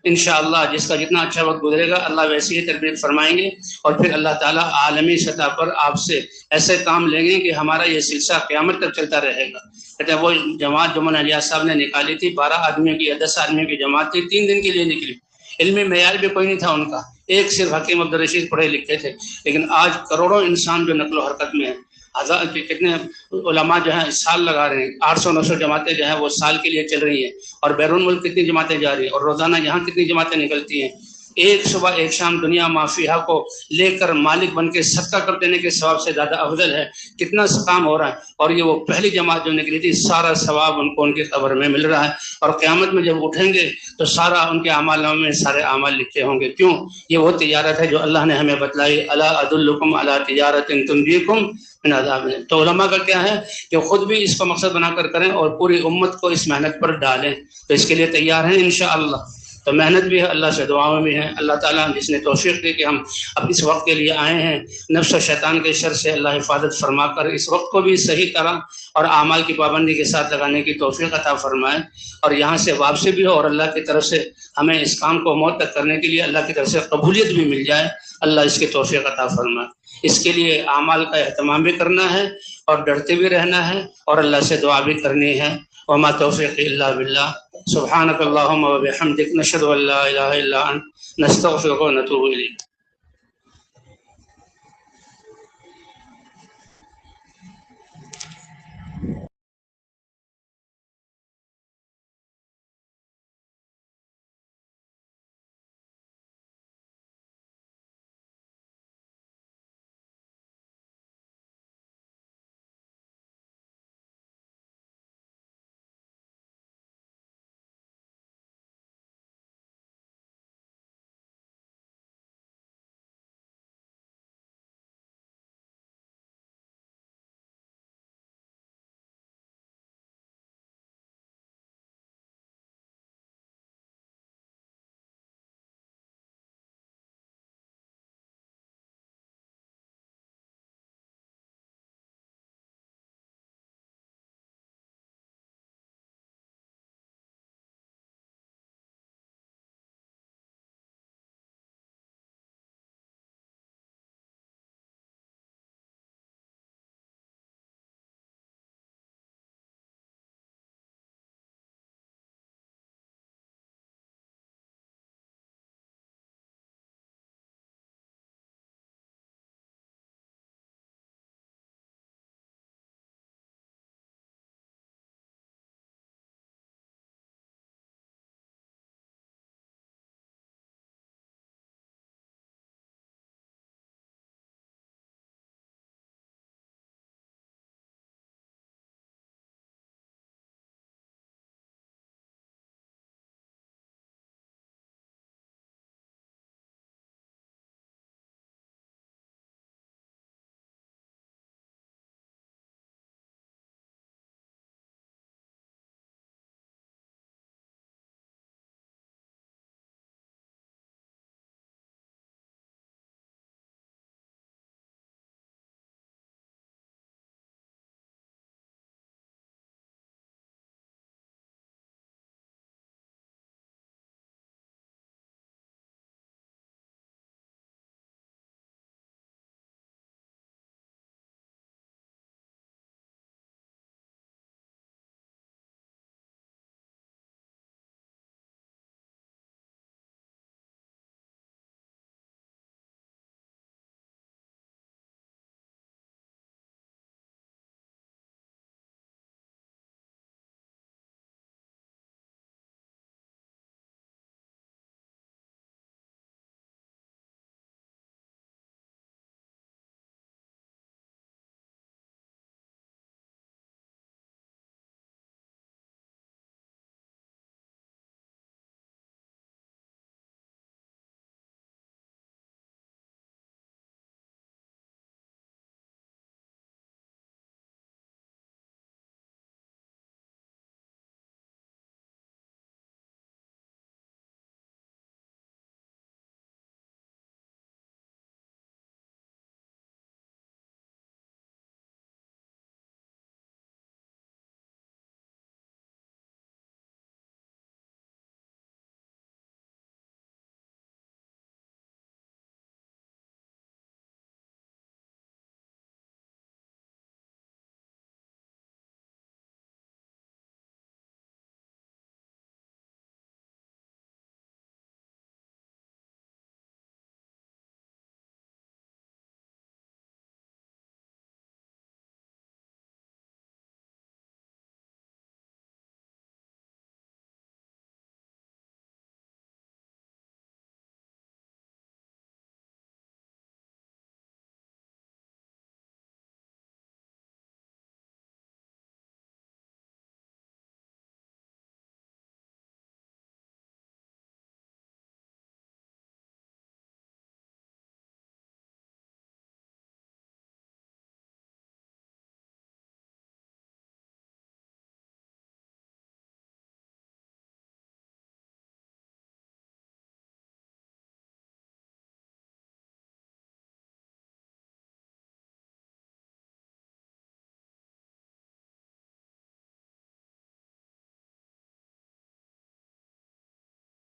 انشاءاللہ، جس کا جتنا اچھا وقت گزرے گا اللہ ویسی ہی تربیت فرمائیں گے، اور پھر اللہ تعالیٰ عالمی سطح پر آپ سے ایسے کام لیں گے کہ ہمارا یہ سلسلہ قیامت تک چلتا رہے گا. کہتے ہیں وہ جماعت جو مولانا الیاس صاحب نے نکالی تھی، 12 آدمیوں کی یا 10 آدمیوں کی جماعت تھی، 3 دن کے لیے نکلی. علمی معیار بھی کوئی نہیں تھا ان کا، ایک صرف حکیم عبدالرشید پڑھے لکھے تھے، لیکن آج کروڑوں انسان جو نقل و حرکت میں ہیں، کتنے علماء جو ہیں سال لگا رہے ہیں، 800-900 جماعتیں جو ہیں وہ سال کے لیے چل رہی ہیں، اور بیرون ملک کتنی جماعتیں جا رہی ہیں، اور روزانہ یہاں کتنی جماعتیں نکلتی ہیں. ایک صبح ایک شام دنیا مافیہ کو لے کر مالک بن کے صدقہ کر دینے کے ثواب سے زیادہ افضل ہے. کتنا کام ہو رہا ہے. اور یہ وہ پہلی جماعت جو نکلی تھی، سارا ثواب ان کو ان کی قبر میں مل رہا ہے. اور قیامت میں جب اٹھیں گے تو سارا ان کے اعمال نامے میں سارے اعمال لکھے ہوں گے. کیوں؟ یہ وہ تجارت ہے جو اللہ نے ہمیں بتلائی. الا ادلکم علی تجارت تنجیکم من عذاب. تو علماء کا کیا ہے کہ خود بھی اس کو مقصد بنا کر کریں اور پوری امت کو اس محنت پر ڈالیں. تو اس کے لیے تیار ہیں انشاءاللہ. تو محنت بھی ہے، اللہ سے دعاؤں بھی ہیں. اللہ تعالیٰ جس نے توفیق دی کہ ہم اب اس وقت کے لیے آئے ہیں، نفس و شیطان کے شر سے اللہ حفاظت فرما کر اس وقت کو بھی صحیح طرح اور اعمال کی پابندی کے ساتھ لگانے کی توفیق عطا فرمائے. اور یہاں سے واپسی بھی ہو اور اللہ کی طرف سے ہمیں اس کام کو موت تک کرنے کے لیے اللہ کی طرف سے قبولیت بھی مل جائے. اللہ اس کی توفیق عطا فرمائے. اس کے لیے اعمال کا اہتمام بھی کرنا ہے اور ڈرتے بھی رہنا ہے اور اللہ سے دعا بھی کرنی ہے. وما توفیق الا باللہ. سبحانک اللہم و بحمدک، نشہد ان لا الہ الا انت، نستغفرک و نتوب الیک.